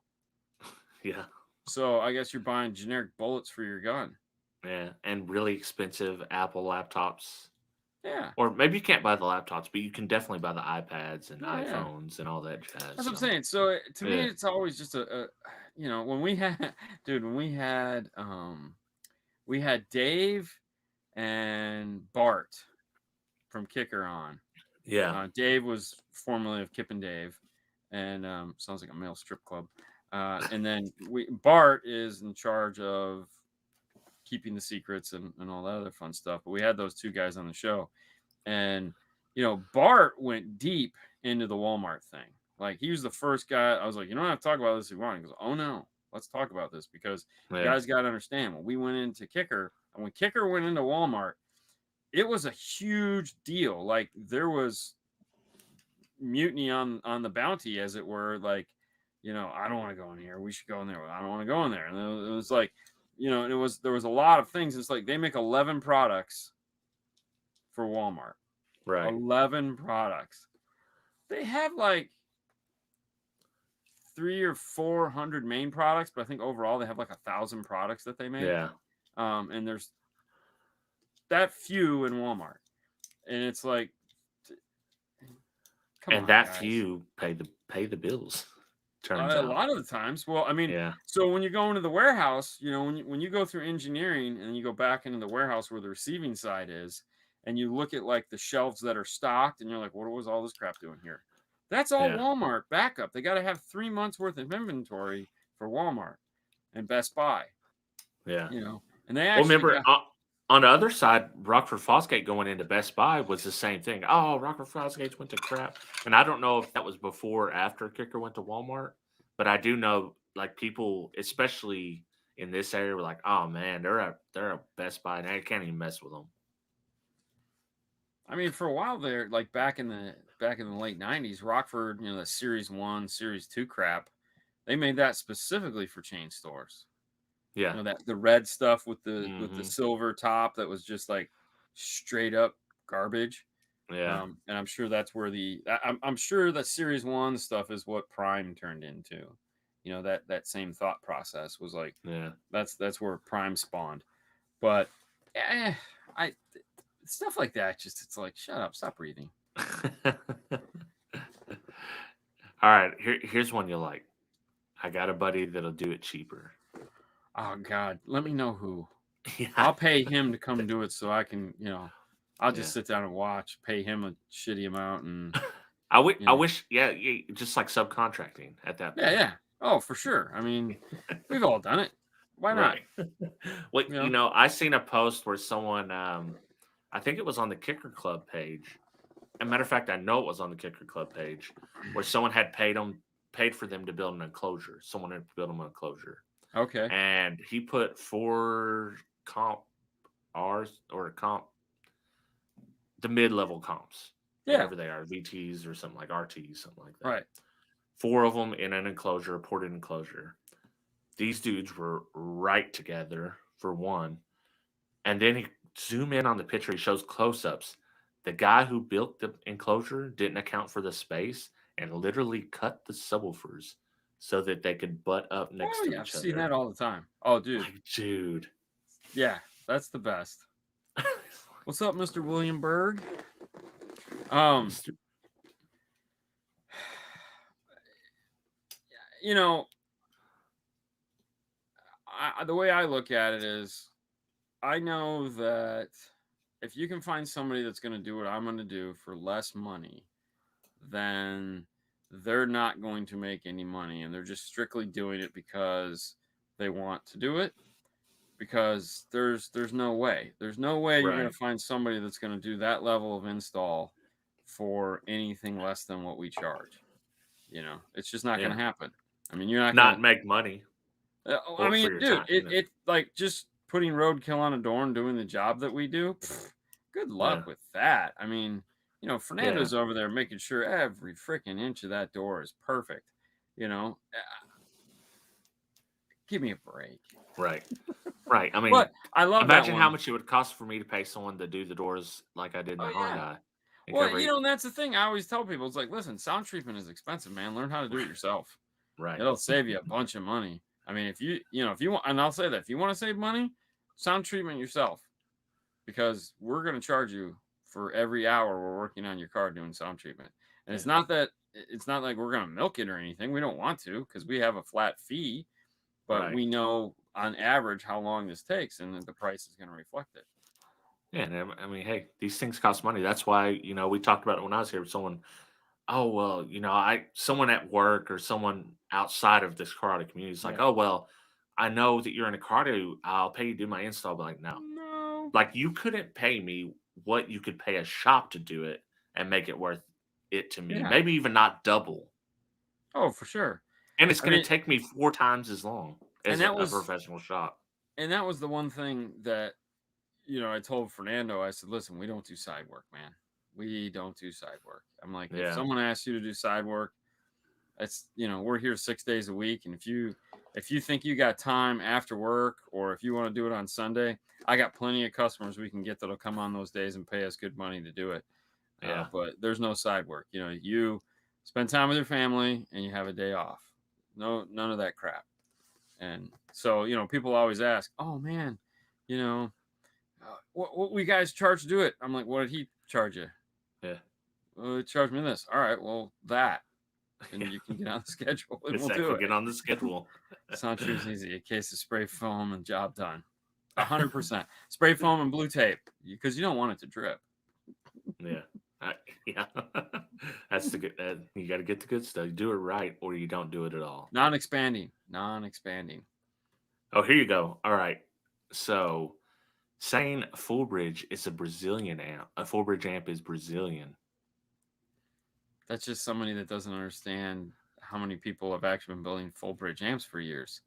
A: yeah,
B: So I guess you're buying generic bullets for your gun.
A: yeah, and really expensive Apple laptops.
B: Yeah.
A: Or maybe you can't buy the laptops, but you can definitely buy the iPads and
B: Yeah.
A: iPhones and all that jazz.
B: That's what I'm saying. So to me,
A: Yeah.
B: it's always just when we had, dude, we had Dave and Bart from Kicker on.
A: Yeah.
B: Dave was formerly of Kip and Dave, and sounds like a male strip club. And then Bart is in charge of keeping the secrets and all that other fun stuff. But we had those two guys on the show, and Bart went deep into the Walmart thing. Like he was the first guy. I was like, you don't have to talk about this if you want. He goes, oh no, let's talk about this because you guys got to understand. When we went into Kicker, and when Kicker went into Walmart, it was a huge deal. Like there was mutiny on the bounty, as it were. Like, I don't want to go in here. We should go in there. I don't want to go in there. And it was like, there was a lot of things. It's like they make 11 products for Walmart.
A: Right.
B: 11 products. They have like 300 or 400 main products, but I think overall they have like 1,000 products that they make.
A: Yeah.
B: And there's that few in Walmart, and it's like,
A: come on, that guys. Few pay the bills. Turns out
B: a lot of the times. Well, I mean, so when you go into the warehouse, when you go through engineering and you go back into the warehouse where the receiving side is, and you look at like the shelves that are stocked, and you're like, what was all this crap doing here? That's all Walmart backup. They got to have 3 months worth of inventory for Walmart and Best Buy.
A: Yeah.
B: And they actually
A: remember on the other side, Rockford Fosgate going into Best Buy was the same thing. Oh, Rockford Fosgate went to crap. And I don't know if that was before or after Kicker went to Walmart, but I do know like people, especially in this area, were like, oh man, they're a Best Buy and I can't even mess with them.
B: I mean, for a while there, like back in the late 90s, Rockford, the Series 1, Series 2 crap, they made that specifically for chain stores.
A: Yeah.
B: That the red stuff with the silver top that was just like straight up garbage.
A: Yeah.
B: And I'm sure that's where I'm sure that Series 1 stuff is what Prime turned into. That same thought process was like, that's where Prime spawned. But stuff like that, it's like, shut up, stop breathing.
A: All right, here's one you like. I got a buddy that'll do it cheaper.
B: Oh God, let me know who. Yeah. I'll pay him to come do it so I can, I'll just sit down and watch, pay him a shitty amount, and
A: I wish, just like subcontracting at that point.
B: Yeah. Oh, for sure. I mean, we've all done it. Why not?
A: Right. Well,
B: You know?
A: I seen a post where someone, I think it was on the Kicker Club page. As a matter of fact, I know it was on the Kicker Club page where someone had paid for them to build an enclosure. Someone had built them an enclosure,
B: Okay.
A: and he put 4 comp R's or comp the mid-level comps,
B: Yeah.
A: whatever they are, VTs or something like RTs, something like that.
B: Right.
A: 4 of them in an enclosure, a ported enclosure. These dudes were right together for one. And then he zoom in on the picture, he shows close-ups. The guy who built the enclosure didn't account for the space and literally cut the subwoofers so that they could butt up next
B: Oh,
A: to
B: yeah. I've
A: each
B: seen
A: other.
B: that all the time. Oh, dude.
A: Like, dude.
B: Yeah. That's the best. What's up, Mr. William Berg? You know, the way I look at it is, I know that if you can find somebody that's going to do what I'm going to do for less money, then they're not going to make any money, and they're just strictly doing it because they want to do it. Because there's no way you're going
A: Right.
B: to find somebody that's going to do that level of install for anything less than what we charge. You know, it's just not going
A: Yeah.
B: to happen. I mean, you're not going
A: Not make money
B: to. I
A: for
B: mean,
A: your
B: dude,
A: time. You know.
B: it like just putting roadkill on a door and doing the job that we do. Good luck
A: Yeah.
B: with that. I mean, you know,
A: Yeah.
B: Fernando's over there making sure every freaking inch of that door is perfect. You know, give me a break.
A: Right. Right. I mean,
B: But I love that
A: imagine how
B: one.
A: much it would cost for me to pay someone to do the doors like I did in
B: Oh
A: the
B: yeah.
A: Hyundai. And
B: Well,
A: cover
B: you know, and that's the thing. I always tell people, it's like, listen, sound treatment is expensive, man. Learn how to do it yourself.
A: Right.
B: It'll save you a bunch of money. I mean, if you want, and I'll say that if you want to save money, sound treatment yourself, because we're going to charge you for every hour we're working on your car doing sound treatment. And it's not like we're going to milk it or anything. We don't want to, because we have a flat fee, but
A: Right.
B: we know on average how long this takes, and the price is going to reflect it.
A: Yeah, and I mean, hey, these things cost money. That's why, we talked about it when I was here with someone. Oh, well, someone at work or someone outside of this karate community is like,
B: Yeah.
A: oh, well, I know that you're in a karate. I'll pay you to do my install. But like, no,
B: No.
A: like you couldn't pay me what you could pay a shop to do it and make it worth it to me.
B: Yeah.
A: Maybe even not double.
B: Oh, for sure.
A: And it's
B: I
A: going
B: mean,
A: to take me 4 times as long as
B: and that
A: a
B: was
A: professional shop.
B: and that was the one thing that, I told Fernando. I said, listen, we don't do side work, man. We don't do side work. I'm like, if
A: Yeah.
B: someone asks you to do side work, that's, we're here 6 days a week, and if you think you got time after work, or if you want to do it on Sunday, I got plenty of customers we can get that'll come on those days and pay us good money to do it.
A: Yeah.
B: But there's no side work. You spend time with your family and you have a day off. No, none of that crap. And so, people always ask, oh man, what we guys charge to do it? I'm like, what did he charge you?
A: Yeah.
B: Well, he charged me this. All right, well, that. And you can get on the schedule and we'll do it.
A: Get on the schedule.
B: Sound treatment's easy. A case of spray foam and job done. 100%. Spray foam and blue tape, because you don't want it to drip.
A: Yeah. Yeah. That's the good. You got to get the good stuff. You do it right, or you don't do it at all.
B: Non-expanding.
A: Oh, here you go. All right. So, saying full bridge is a Brazilian amp. A full bridge amp is Brazilian.
B: That's just somebody that doesn't understand how many people have actually been building full bridge amps for years.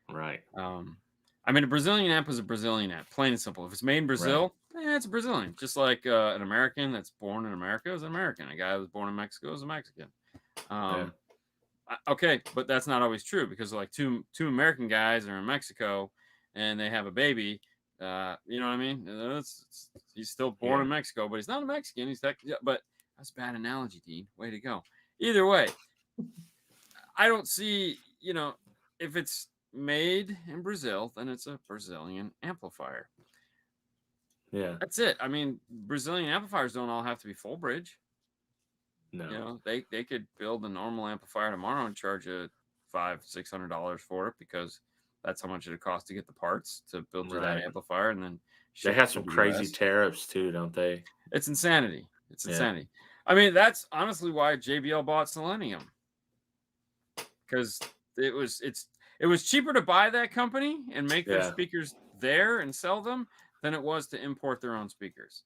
A: Right.
B: I mean, a Brazilian amp is a Brazilian amp, plain and simple. If it's made in Brazil, it's a Brazilian. Just like an American that's born in America is an American. A guy that was born in Mexico is a Mexican. Okay, but that's not always true, because like two American guys are in Mexico and they have a baby. You know what I mean? He's still born in Mexico, but he's not a Mexican. But that's a bad analogy, Dean. Way to go. Either way, I don't see, if it's made in Brazil, then it's a Brazilian amplifier.
A: Yeah.
B: That's it. I mean, Brazilian amplifiers don't all have to be full bridge.
A: No.
B: They could build a normal amplifier tomorrow and charge you $500-$600 for it, because that's how much it costs to get the parts to build you that amplifier, and then
A: they have some crazy tariffs too, don't they?
B: It's insanity. I mean, that's honestly why JBL bought Selenium, because it was cheaper to buy that company and make their
A: Yeah.
B: speakers there and sell them than it was to import their own speakers.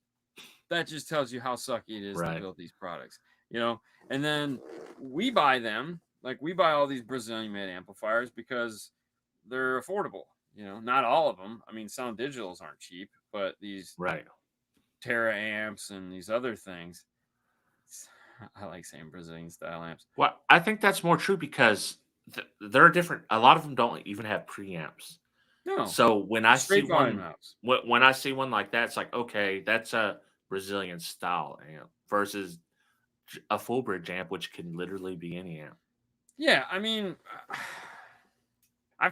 B: That just tells you how sucky it is to
A: Right.
B: build these products, you know. And then we buy them, like we buy all these Brazilian made amplifiers because they're affordable, you know. Not all of them. I mean, Sound Digitals aren't cheap, but these
A: Right.
B: Terra amps and these other things, I like saying Brazilian style amps.
A: Well, I think that's more true because they're different. A lot of them don't even have preamps.
B: No,
A: So when I see
B: straight volume
A: one,
B: amps.
A: when I see one like that, it's like, okay, that's a Brazilian style amp versus a full bridge amp, which can literally be any amp.
B: Yeah, I mean, I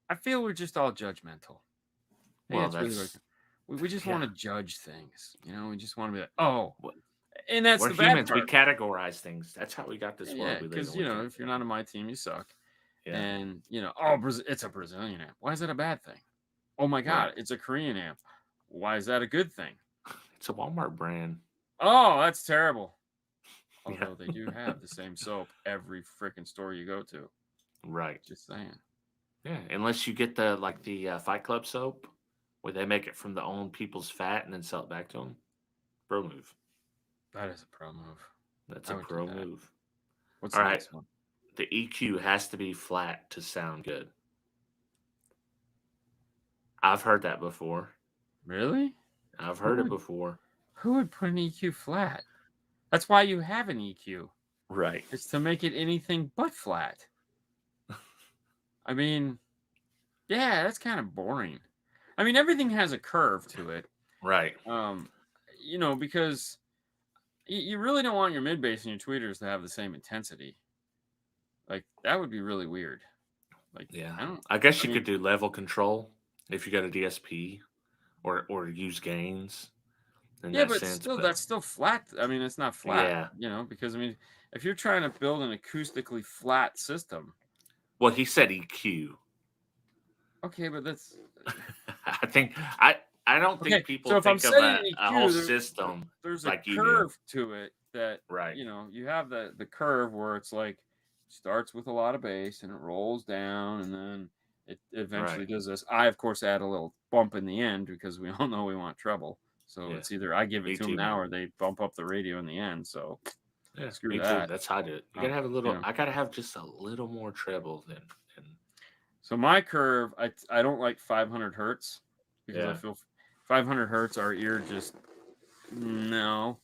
B: I feel we're just all judgmental. Hey,
A: Well,
B: that's really
A: that's
B: we just
A: yeah.
B: want to judge things, you know. We just want to be like, oh,
A: What-
B: and that's
A: We're
B: the bad
A: humans. We
B: part.
A: categorize things. That's how we got this
B: Yeah,
A: world we live
B: because
A: in.
B: you
A: We
B: know, if you're
A: categorize.
B: not on my team, you suck.
A: Yeah.
B: And you know, oh, it's a Brazilian amp. Why is that a bad thing? Oh my God,
A: Right.
B: it's a Korean amp. Why is that a good thing?
A: It's a Walmart brand.
B: Oh, that's terrible.
A: Yeah.
B: Although they do have the same soap every freaking store you go to.
A: Right.
B: Just saying.
A: Yeah. Unless you get the Fight Club soap, where they make it from the own people's fat and then sell it back to them. Pro move.
B: That is a pro move.
A: That's
B: I
A: a
B: would do
A: pro
B: that.
A: move.
B: What's
A: All
B: the
A: right.
B: next one?
A: The EQ has to be flat to sound good. I've heard that before.
B: Really?
A: I've heard it before.
B: Who would put an EQ flat? That's why you have an EQ.
A: Right.
B: It's to make it anything but flat. I mean, yeah, that's kind of boring. I mean, everything has a curve to it.
A: Right.
B: You know, because you really don't want your mid bass and your tweeters to have the same intensity. Like that would be really weird. Like,
A: Yeah.
B: I
A: guess you
B: mean,
A: could do level control if you got a DSP or use gains in
B: yeah,
A: that
B: but
A: sense.
B: still,
A: But
B: that's still flat. I mean, it's not flat,
A: yeah.
B: you know, because I mean, if you're trying to build an acoustically flat system,
A: Well, he said EQ.
B: okay, but that's
A: I don't think
B: okay.
A: people
B: So if I'm
A: think of
B: setting an
A: a whole
B: EQ,
A: system
B: there's a
A: like you do.
B: curve to it that
A: Right.
B: you know you have the curve where it's like starts with a lot of bass and it rolls down and then it eventually
A: Right.
B: does this. I of course add a little bump in the end because we all know we want treble. So
A: Yeah.
B: it's either I give
A: Me
B: it to
A: too,
B: them now
A: man.
B: or they bump up the radio in the end. So
A: Yeah,
B: screw
A: me too.
B: that.
A: That's how I do it. You
B: Oh,
A: gotta have a little.
B: yeah.
A: I gotta have just a little more treble than.
B: So my curve, I don't like 500 hertz because I
A: Yeah.
B: feel 500 hertz our ear just no.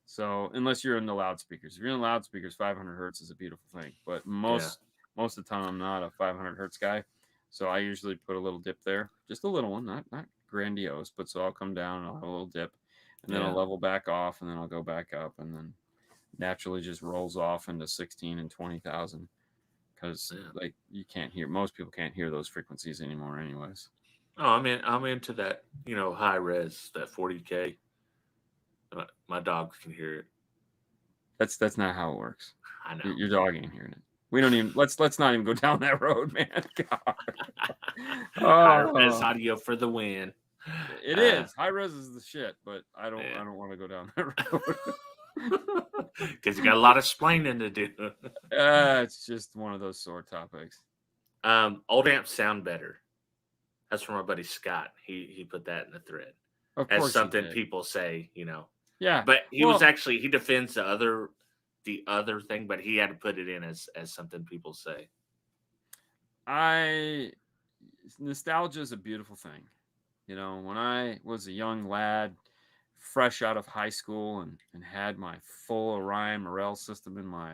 B: So unless you're in the loudspeakers, if you're in the loudspeakers, 500 hertz is a beautiful thing. But most of the time, I'm not a 500 hertz guy. So I usually put a little dip there, just a little one, not grandiose. But so I'll come down and I'll have a little dip, and then I'll level back off, and then I'll go back up, and then naturally just rolls off into 16 and 20,000 because like you can't hear, most people can't hear those frequencies anymore, anyways.
A: Oh, I'm into that. High res, that 40K. My dog can hear it.
B: That's not how it works.
A: I know.
B: Your dog ain't hearing it. We don't even let's not even go down that road, man. God.
A: High res audio for the win.
B: It is. High res is the shit, but I don't want to go down that road.
A: Because you got a lot of explaining to do.
B: It's just one of those sore topics.
A: Old amps sound better. That's from our buddy Scott. He put that in the thread.
B: Of course,
A: as something people say,
B: Yeah,
A: But he defends the other thing, but he had to put it in as something people say.
B: Nostalgia is a beautiful thing. When I was a young lad, fresh out of high school and had my full Orion Morel system in my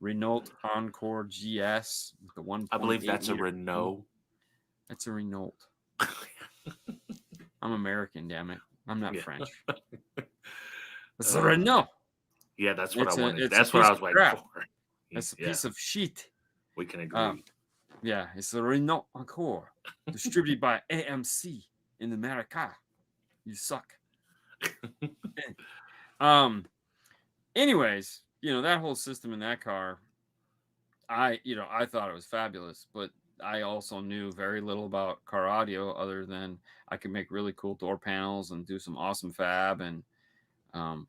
B: Renault Encore GS with the 1.8
A: I believe that's a
B: liter.
A: Renault.
B: That's a Renault. I'm American, damn it. I'm not French. It's a Renault.
A: Yeah, that's what I wanted. That's what I was waiting for.
B: It's a piece of shit.
A: We can agree.
B: Yeah, it's a Renault Encore, distributed by AMC in America. You suck. Anyways, that whole system in that car, I thought it was fabulous, but I also knew very little about car audio other than I could make really cool door panels and do some awesome fab and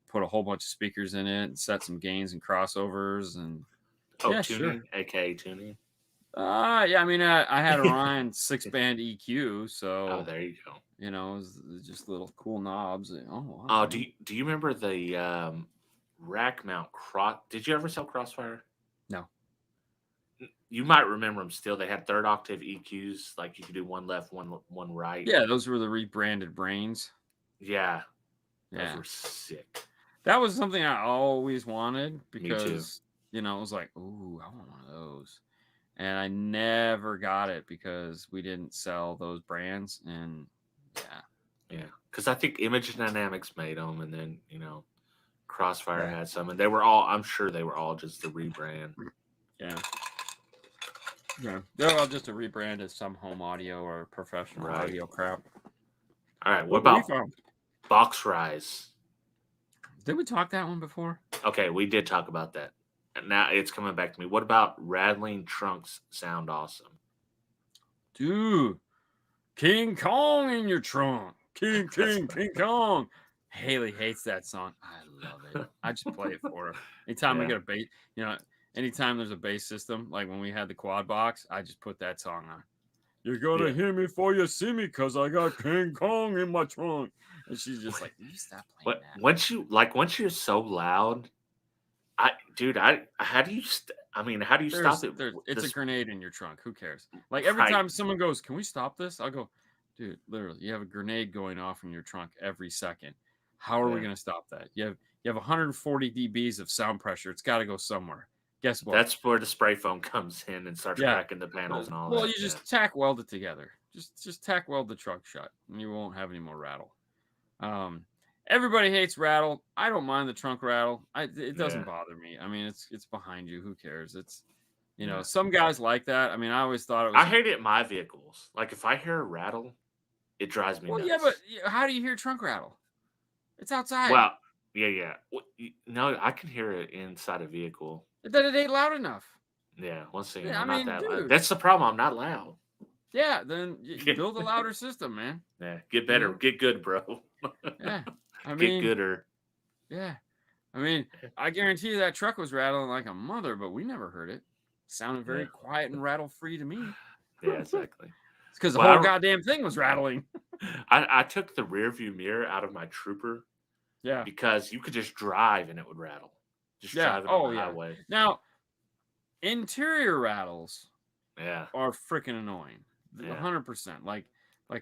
B: put a whole bunch of speakers in it and set some gains and crossovers and
A: Oh,
B: Yeah,
A: tuning,
B: sure.
A: aka tuning.
B: Yeah, I mean, I had a Ryan 6-band EQ,
A: Oh,
B: so
A: there you go.
B: you know, it was just little cool knobs. Oh,
A: Oh,
B: okay.
A: do you remember the rack mount cross? Did you ever sell Crossfire?
B: No.
A: You might remember them still. They had third octave EQs, like you could do one left, one right.
B: Yeah, those were the rebranded brains.
A: Yeah, those
B: Yeah.
A: were sick.
B: That was something I always wanted
A: Me too.
B: because, you know, it was like, ooh, I want one of those. And I never got it because we didn't sell those brands. And
A: Yeah, because I think Image Dynamics made them, and then Crossfire
B: yeah,
A: had some, and they were all. I'm sure they were all just the rebrand.
B: yeah. Yeah, they're all just a rebrand of some home audio or professional
A: Right.
B: audio crap.
A: All right, what
B: What we
A: about
B: found?
A: box rise?
B: Did we talk that one before?
A: Okay, we did talk about that. And now it's coming back to me. What about rattling trunks sound awesome?
B: Dude, King Kong in your trunk. King Kong. Haley hates that song. I love it. I just play it for her. Anytime I
A: Yeah.
B: get a bass, you know, anytime there's a bass system, like when we had the quad box, I just put that song on. You're gonna
A: Yeah.
B: hear me before you see me, cause I got King Kong in my trunk. And she's just like, you stop playing
A: But
B: that.
A: once you're so loud, how do you how do you stop it?
B: It's a
A: This
B: grenade in your trunk. Who cares? Like every
A: right.
B: time someone goes, "Can we stop this?" I'll go, "Dude, literally, you have a grenade going off in your trunk every second. How are we
A: Yeah.
B: going to stop that? You have 140 dBs of sound pressure. It's got to go somewhere. Guess what?
A: That's where the spray foam comes in and starts
B: Yeah.
A: cracking the panels and all
B: Well,
A: that.
B: you just tack weld it together. Just tack weld the trunk shut, and you won't have any more rattle. Everybody hates rattle. I don't mind the trunk rattle. It doesn't bother me. I mean, it's behind you. Who cares? It's some guys like that. I mean, I always thought it was.
A: I hate it in my vehicles. Like if I hear a rattle, it drives me
B: Well,
A: nuts.
B: yeah, but how do you hear trunk rattle? It's outside.
A: Well, yeah. No, I can hear it inside a vehicle.
B: Then it ain't loud enough.
A: Yeah, once again,
B: Yeah, I
A: I'm not
B: mean,
A: that loud.
B: dude.
A: That's the problem. I'm not loud.
B: Yeah, then you build a louder system, man.
A: Yeah, get better, get good, bro.
B: Yeah, I
A: Get
B: mean,
A: gooder.
B: yeah, I mean, I guarantee you that truck was rattling like a mother, but we never heard it. Sounded very quiet and rattle free to me.
A: Yeah, exactly.
B: It's because the whole goddamn thing was rattling.
A: I took the rear view mirror out of my Trooper.
B: Yeah,
A: because you could just drive and it would rattle. Just driving on the highway.
B: Now, interior rattles,
A: Yeah,
B: are freaking annoying. 100%. Like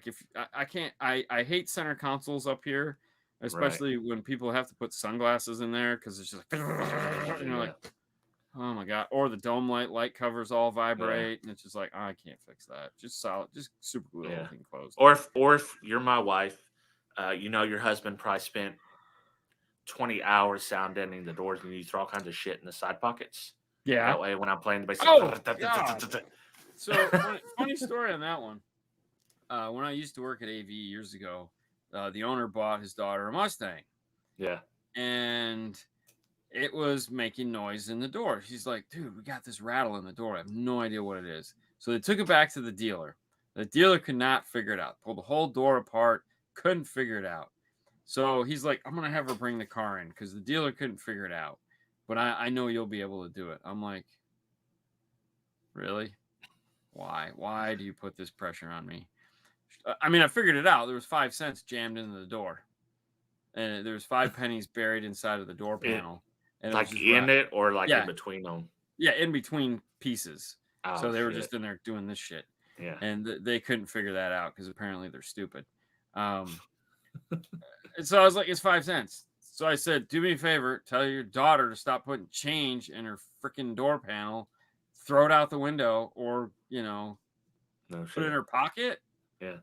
B: if I can't, I hate center consoles up here, especially when people have to put sunglasses in there because it's just like, like, oh my god. Or the dome light covers all vibrate, and it's just like, oh, I can't fix that. Just solid, just super glue the whole thing closed.
A: Or if you're my wife, your husband probably spent 20 hours sound deadening the doors, and you throw all kinds of shit in the side pockets.
B: Yeah.
A: That way, when I'm playing the bass,
B: So funny story on that one. When I used to work at AV years ago, the owner bought his daughter a Mustang.
A: Yeah.
B: And it was making noise in the door. She's like, dude, we got this rattle in the door. I have no idea what it is. So they took it back to the dealer. The dealer could not figure it out. Pulled the whole door apart, couldn't figure it out. So he's like, I'm going to have her bring the car in because the dealer couldn't figure it out. But I know you'll be able to do it. I'm like, really? Why? Why do you put this pressure on me? I mean, I figured it out. There was 5 cents jammed into the door. And there was 5 pennies buried inside of the door panel. And
A: like in it or like in between them?
B: Yeah, in between pieces.
A: Oh,
B: so they were just in there doing this shit.
A: Yeah.
B: And they couldn't figure that out because apparently they're stupid. So I was like, it's 5 cents. So I said, do me a favor, tell your daughter to stop putting change in her freaking door panel, throw it out the window, or, put it in her pocket.
A: Yeah.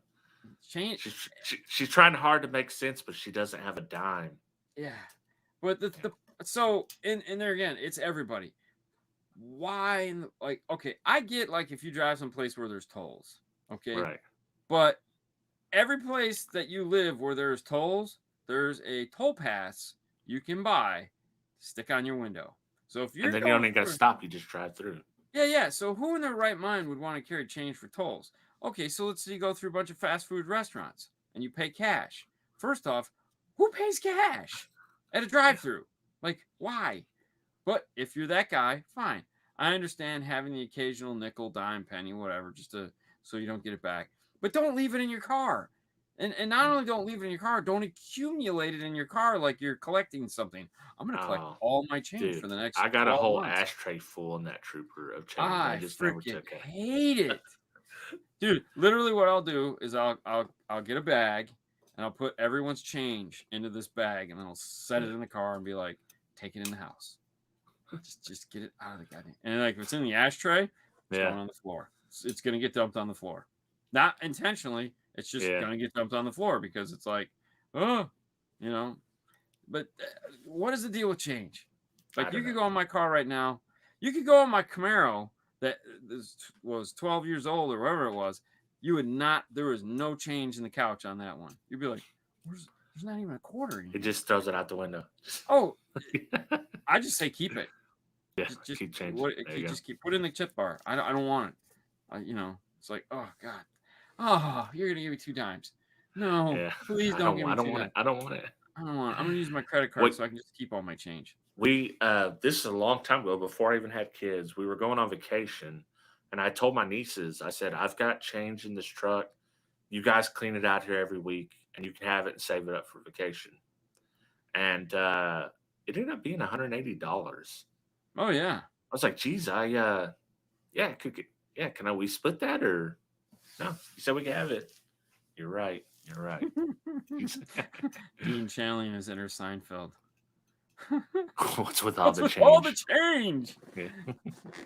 B: Change.
A: She's trying hard to make sense, but she doesn't have a dime.
B: Yeah. But so in there again, it's everybody. Why? Okay, I get like if you drive someplace where there's tolls, okay?
A: Right.
B: But every place that you live where there's tolls, there's a toll pass you can buy, stick on your window. So if you're
A: and then you don't even got to stop, you just drive through.
B: Yeah. So who in their right mind would want to carry change for tolls? Okay, so let's say you go through a bunch of fast food restaurants and you pay cash. First off, who pays cash at a drive-through? Like, why? But if you're that guy, fine. I understand having the occasional nickel, dime, penny, whatever, so you don't get it back. But don't leave it in your car. And not only don't leave it in your car, don't accumulate it in your car like you're collecting something. I'm going to collect
A: Oh,
B: all my change
A: dude,
B: for the next
A: I got a
B: 12
A: whole
B: months.
A: ashtray full in that trooper of change. I
B: I
A: just never
B: freaking
A: took it.
B: hate it. Dude, literally what I'll do is I'll get a bag and I'll put everyone's change into this bag and then I'll set it in the car and be like, take it in the house. Just get it out of the goddamn. And like if it's in the ashtray, it's going on the floor. It's gonna get dumped on the floor. Not intentionally, it's just gonna get dumped on the floor because it's like, oh, you know. But what is the deal with change? Like you could go in my car right now. You could go in my Camaro that was 12 years old or whatever it was. You would not. There was no change in the couch on that one. You'd be like, there's not even a quarter in here.
A: He just throws it out the window.
B: Oh, I just say keep it.
A: Yeah, just keep changing.
B: Put it in the chip bar. I don't want it. It's like, oh God. Oh, you're gonna give me 2 dimes. No, please don't give me 2 dimes.
A: I don't want it.
B: I'm gonna use my credit card so I can just keep all my change.
A: This is a long time ago, before I even had kids. We were going on vacation, and I told my nieces, I said, I've got change in this truck. You guys clean it out here every week, and you can have it and save it up for vacation. And it ended up being $180.
B: Oh yeah.
A: I was like, geez, can we split that or no? You said we can have it. You're right.
B: Dean Shalin is Inner Seinfeld.
A: What's with all the change?
B: All the change.
A: Yeah.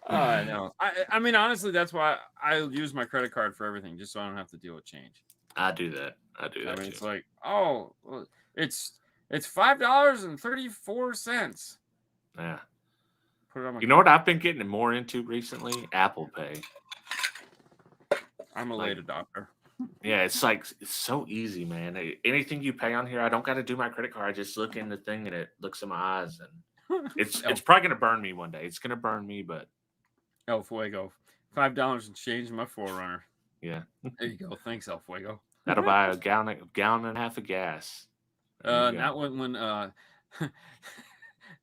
B: I know. I mean, honestly, that's why I'll use my credit card for everything, just so I don't have to deal with change.
A: I do that.
B: I mean, too. It's like, oh, it's $5.34.
A: Yeah.
B: Put it on my.
A: You know what I've been getting more into recently? Apple Pay.
B: I'm a late adopter.
A: Yeah, it's so easy, man. Anything you pay on here, I don't got to do my credit card. I just look in the thing and it looks in my eyes, and it's probably gonna burn me one day. It's gonna burn me, but
B: El Fuego, $5 and change my 4Runner.
A: Yeah,
B: there you go. Thanks, El Fuego.
A: That'll buy a gallon and a half of gas.
B: Not when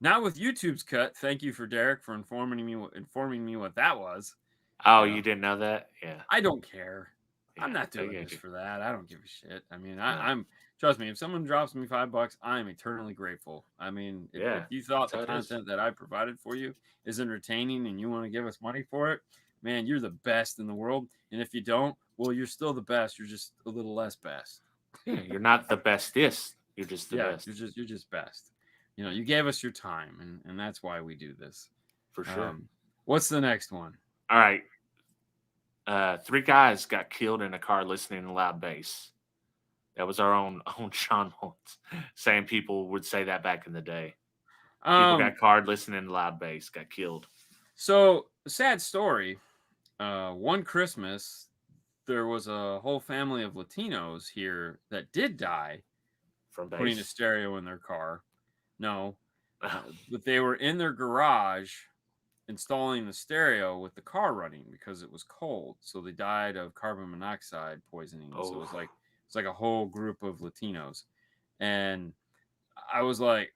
B: not with YouTube's cut. Thank you for Derek for informing me what that was.
A: Oh, you didn't know that? Yeah.
B: I don't care. Yeah, I'm not doing this for that. I don't give a shit. I mean, I'm trust me. If someone drops me $5, I'm eternally grateful. I mean, if you thought the content that I provided for you is entertaining and you want to give us money for it, man, you're the best in the world. And if you don't, well, you're still the best. You're just a little less best.
A: Yeah, you're not the bestest. You're just the best.
B: You're just best. You gave us your time, and that's why we do this.
A: For sure.
B: What's the next one?
A: All right. 3 guys got killed in a car listening to loud bass. That was our own Sean Holtz saying people would say that back in the day. People got caught listening to loud bass, got killed.
B: So, sad story. One Christmas, there was a whole family of Latinos here that did die
A: from bass.
B: Putting a stereo in their car. No, but they were in their garage installing the stereo with the car running because it was cold. So they died of carbon monoxide poisoning. Oh. So it's like a whole group of Latinos. And I was like,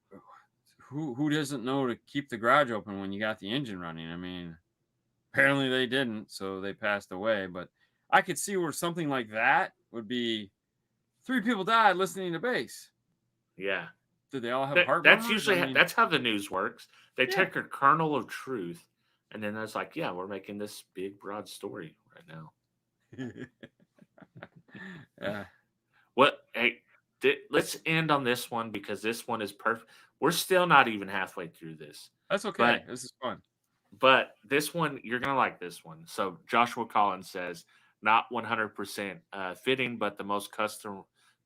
B: who doesn't know to keep the garage open when you got the engine running? I mean, apparently they didn't, so they passed away. But I could see where something like that would be 3 people died listening to bass.
A: Yeah.
B: Did they all have heart
A: That's
B: murmurs?
A: usually that's how the news works. They take a kernel of truth, and then it's like, yeah, we're making this big, broad story right now.
B: Yeah.
A: What? Hey, let's end on this one because this one is perfect. We're still not even halfway through this.
B: That's okay. This is fun.
A: But this one, you're going to like this one. So Joshua Collins says, not 100% fitting, but the most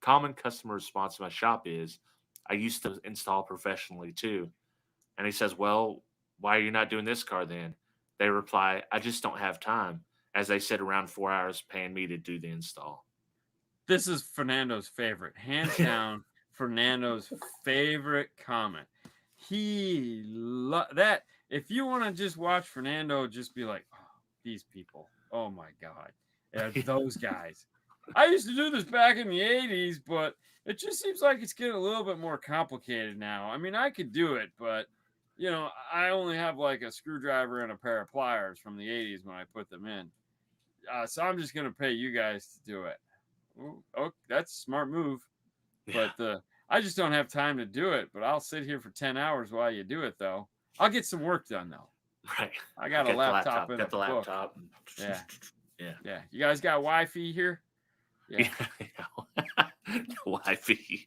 A: common customer response to my shop is, I used to install professionally too. And he says, well, why are you not doing this car then? They reply, I just don't have time, as they sit around 4 hours paying me to do the install.
B: This is Fernando's favorite. Hands down, Fernando's favorite comment. That. If you want to just watch Fernando, just be like, oh, these people. Oh, my God. Those guys. I used to do this back in the 80s, but it just seems like it's getting a little bit more complicated now. I mean, I could do it, but you know, I only have like a screwdriver and a pair of pliers from the 80s when I put them in. So I'm just going to pay you guys to do it. Ooh, oh, that's a smart move.
A: Yeah.
B: But I just don't have time to do it. But I'll sit here for 10 hours while you do it, though. I'll get some work done, though.
A: Right.
B: I got a
A: Get the
B: laptop and
A: Get
B: a
A: the
B: book.
A: laptop.
B: Yeah.
A: Yeah.
B: Yeah. You guys got Wi-Fi here? Yeah.
A: Wi-Fi.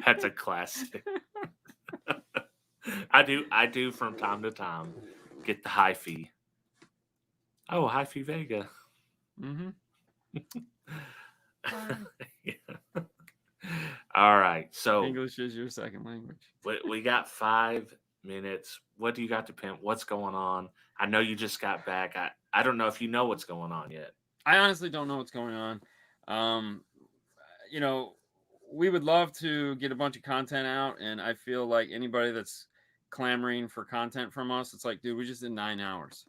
A: That's a classic. I do from time to time get the hi-fi. Oh, hi-fi Vega.
B: Mm-hmm.
A: Yeah. All right. So
B: English is your second language.
A: we got 5 minutes. What do you got to pimp? What's going on? I know you just got back. I don't know if you know what's going on yet.
B: I honestly don't know what's going on. You know, we would love to get a bunch of content out, and I feel like anybody that's clamoring for content from us, it's like, dude, we just did 9 hours.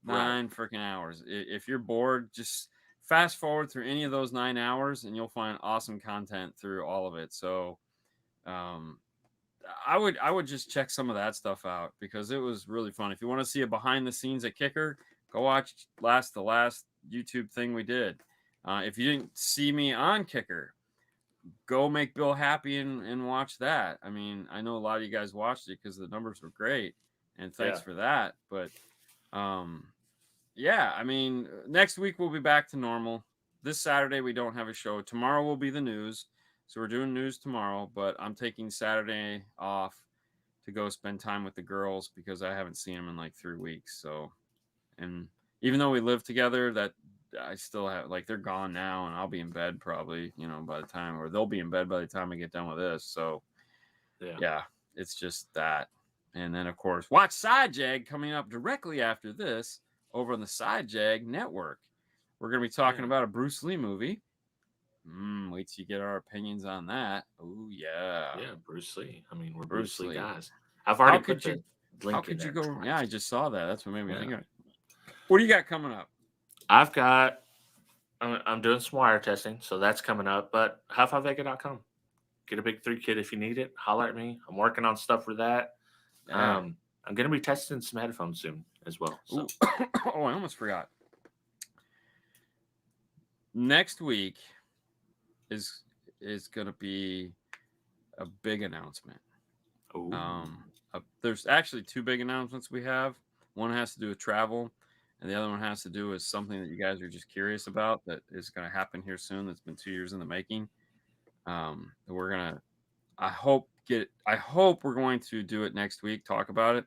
B: 9 freaking hours. If you're bored, just fast forward through any of those 9 hours and you'll find awesome content through all of it. So I would just check some of that stuff out because it was really fun. If you want to see a behind the scenes at Kicker, go watch the last YouTube thing we did. If you didn't see me on Kicker, go make Bill happy and watch that. I mean, I know a lot of you guys watched it because the numbers were great, and thanks for that. But yeah, I mean, next week we'll be back to normal. This Saturday we don't have a show. Tomorrow will be the news. So we're doing news tomorrow, but I'm taking Saturday off to go spend time with the girls because I haven't seen them in like 3 weeks. So, and even though we live together, that I still have, like, they're gone now and I'll be in bed probably, you know, by the time, or they'll be in bed by the time I get done with this. So yeah, it's just that. And then of course, watch Side Jag coming up directly after this over on the Side Jag network. We're going to be talking about a Bruce Lee movie. Wait till you get our opinions on that. Oh yeah.
A: Yeah, Bruce Lee. I mean, we're Bruce Lee guys. I've
B: How
A: already
B: could
A: put the
B: you?
A: link
B: How could
A: in
B: you
A: there
B: go?
A: twice.
B: Yeah, I just saw that. That's what made me think of it. What do you got coming up?
A: I've got. I'm doing some wire testing, so that's coming up. But HiFiVega.com. Get a big 3 kit if you need it. Holler at me. I'm working on stuff for that.
B: Yeah.
A: I'm going to be testing some headphones soon as well. So.
B: Oh, I almost forgot. Next week is going to be a big announcement. There's actually 2 big announcements we have. One has to do with travel, and the other one has to do with something that you guys are just curious about that is going to happen here soon. That's been 2 years in the making. We're gonna. I hope we're going to do it next week. Talk about it.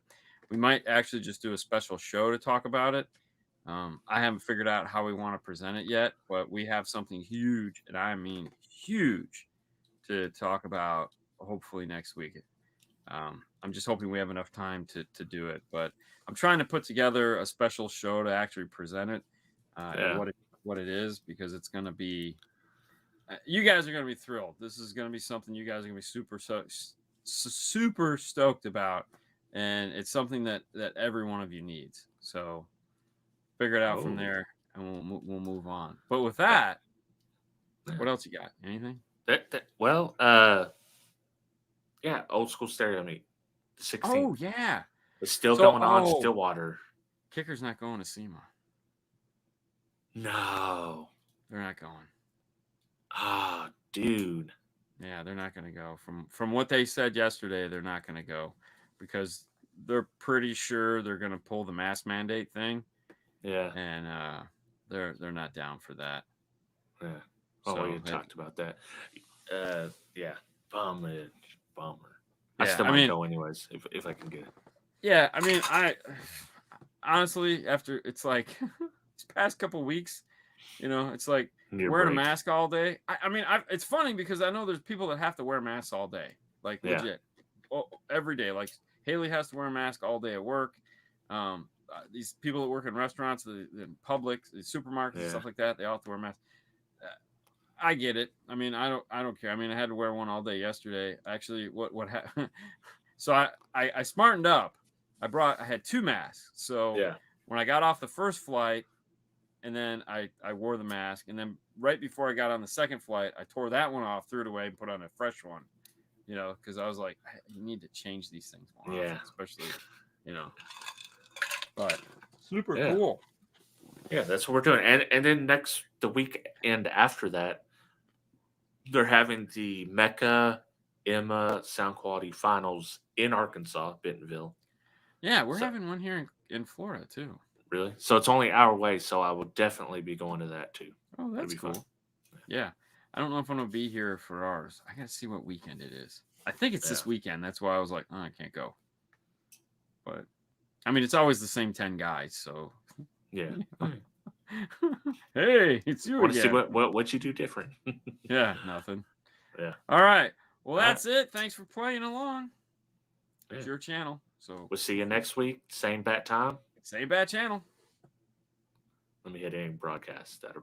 B: We might actually just do a special show to talk about it. I haven't figured out how we want to present it yet, but we have something huge, and I mean huge, to talk about hopefully next week. I'm just hoping we have enough time to do it, but I'm trying to put together a special show to actually present it, what it is, because it's going to be, you guys are going to be thrilled. This is going to be something you guys are going to be super stoked about, and it's something that every one of you needs. So figure it out from there, and we'll move on. But with that, what else you got? Anything?
A: Yeah, old school stereo meet. The 16th.
B: Oh yeah,
A: it's still going on. Stillwater.
B: Kicker's not going to Sema.
A: No,
B: they're not going.
A: Ah, dude.
B: Yeah, they're not going to go. From what they said yesterday, they're not going to go because they're pretty sure they're going to pull the mask mandate thing.
A: Yeah,
B: and they're not down for that.
A: Yeah. Oh, we had talked about that. Yeah, bummer. I still might go anyways if I can get it.
B: Yeah, I mean, I honestly, after it's like this past couple weeks, you know, it's like wearing a mask all day. I mean, it's funny because I know there's people that have to wear masks all day, like legit, every day. Like Haley has to wear a mask all day at work. These people that work in restaurants, in public, the supermarkets, stuff like that, they all have to wear masks. I get it. I mean, I don't care. I mean, I had to wear one all day yesterday. Actually, what happened? So I smartened up. I had 2 masks. So when I got off the first flight, and then I wore the mask, and then right before I got on the second flight, I tore that one off, threw it away, and put on a fresh one. you know, because I was like, you need to change these things more
A: Yeah.
B: often, especially, you know. But super
A: Yeah.
B: cool.
A: Yeah, that's what we're doing. And then the weekend after that, they're having the Mecca Emma Sound Quality Finals in Arkansas, Bentonville.
B: Yeah, we're
A: So-
B: having one here in Florida too.
A: Really? So it's only our way, so I will definitely be going to that too.
B: Oh, that's
A: be
B: cool.
A: fun.
B: Yeah. I don't know if I'm gonna be here for ours. I gotta see what weekend it is. I think it's this
A: Yeah.
B: weekend. That's why I was like, oh, I can't go. But I mean, it's always the same 10 guys, so
A: Yeah.
B: hey, it's you
A: Want to see
B: again.
A: what you do different?
B: Yeah, nothing.
A: Yeah.
B: All right. Well,
A: All
B: that's it. Thanks for playing along. It's
A: Yeah.
B: your channel. So
A: We'll see you next week. Same bat time.
B: same bad channel.
A: Let me hit any broadcast. That'll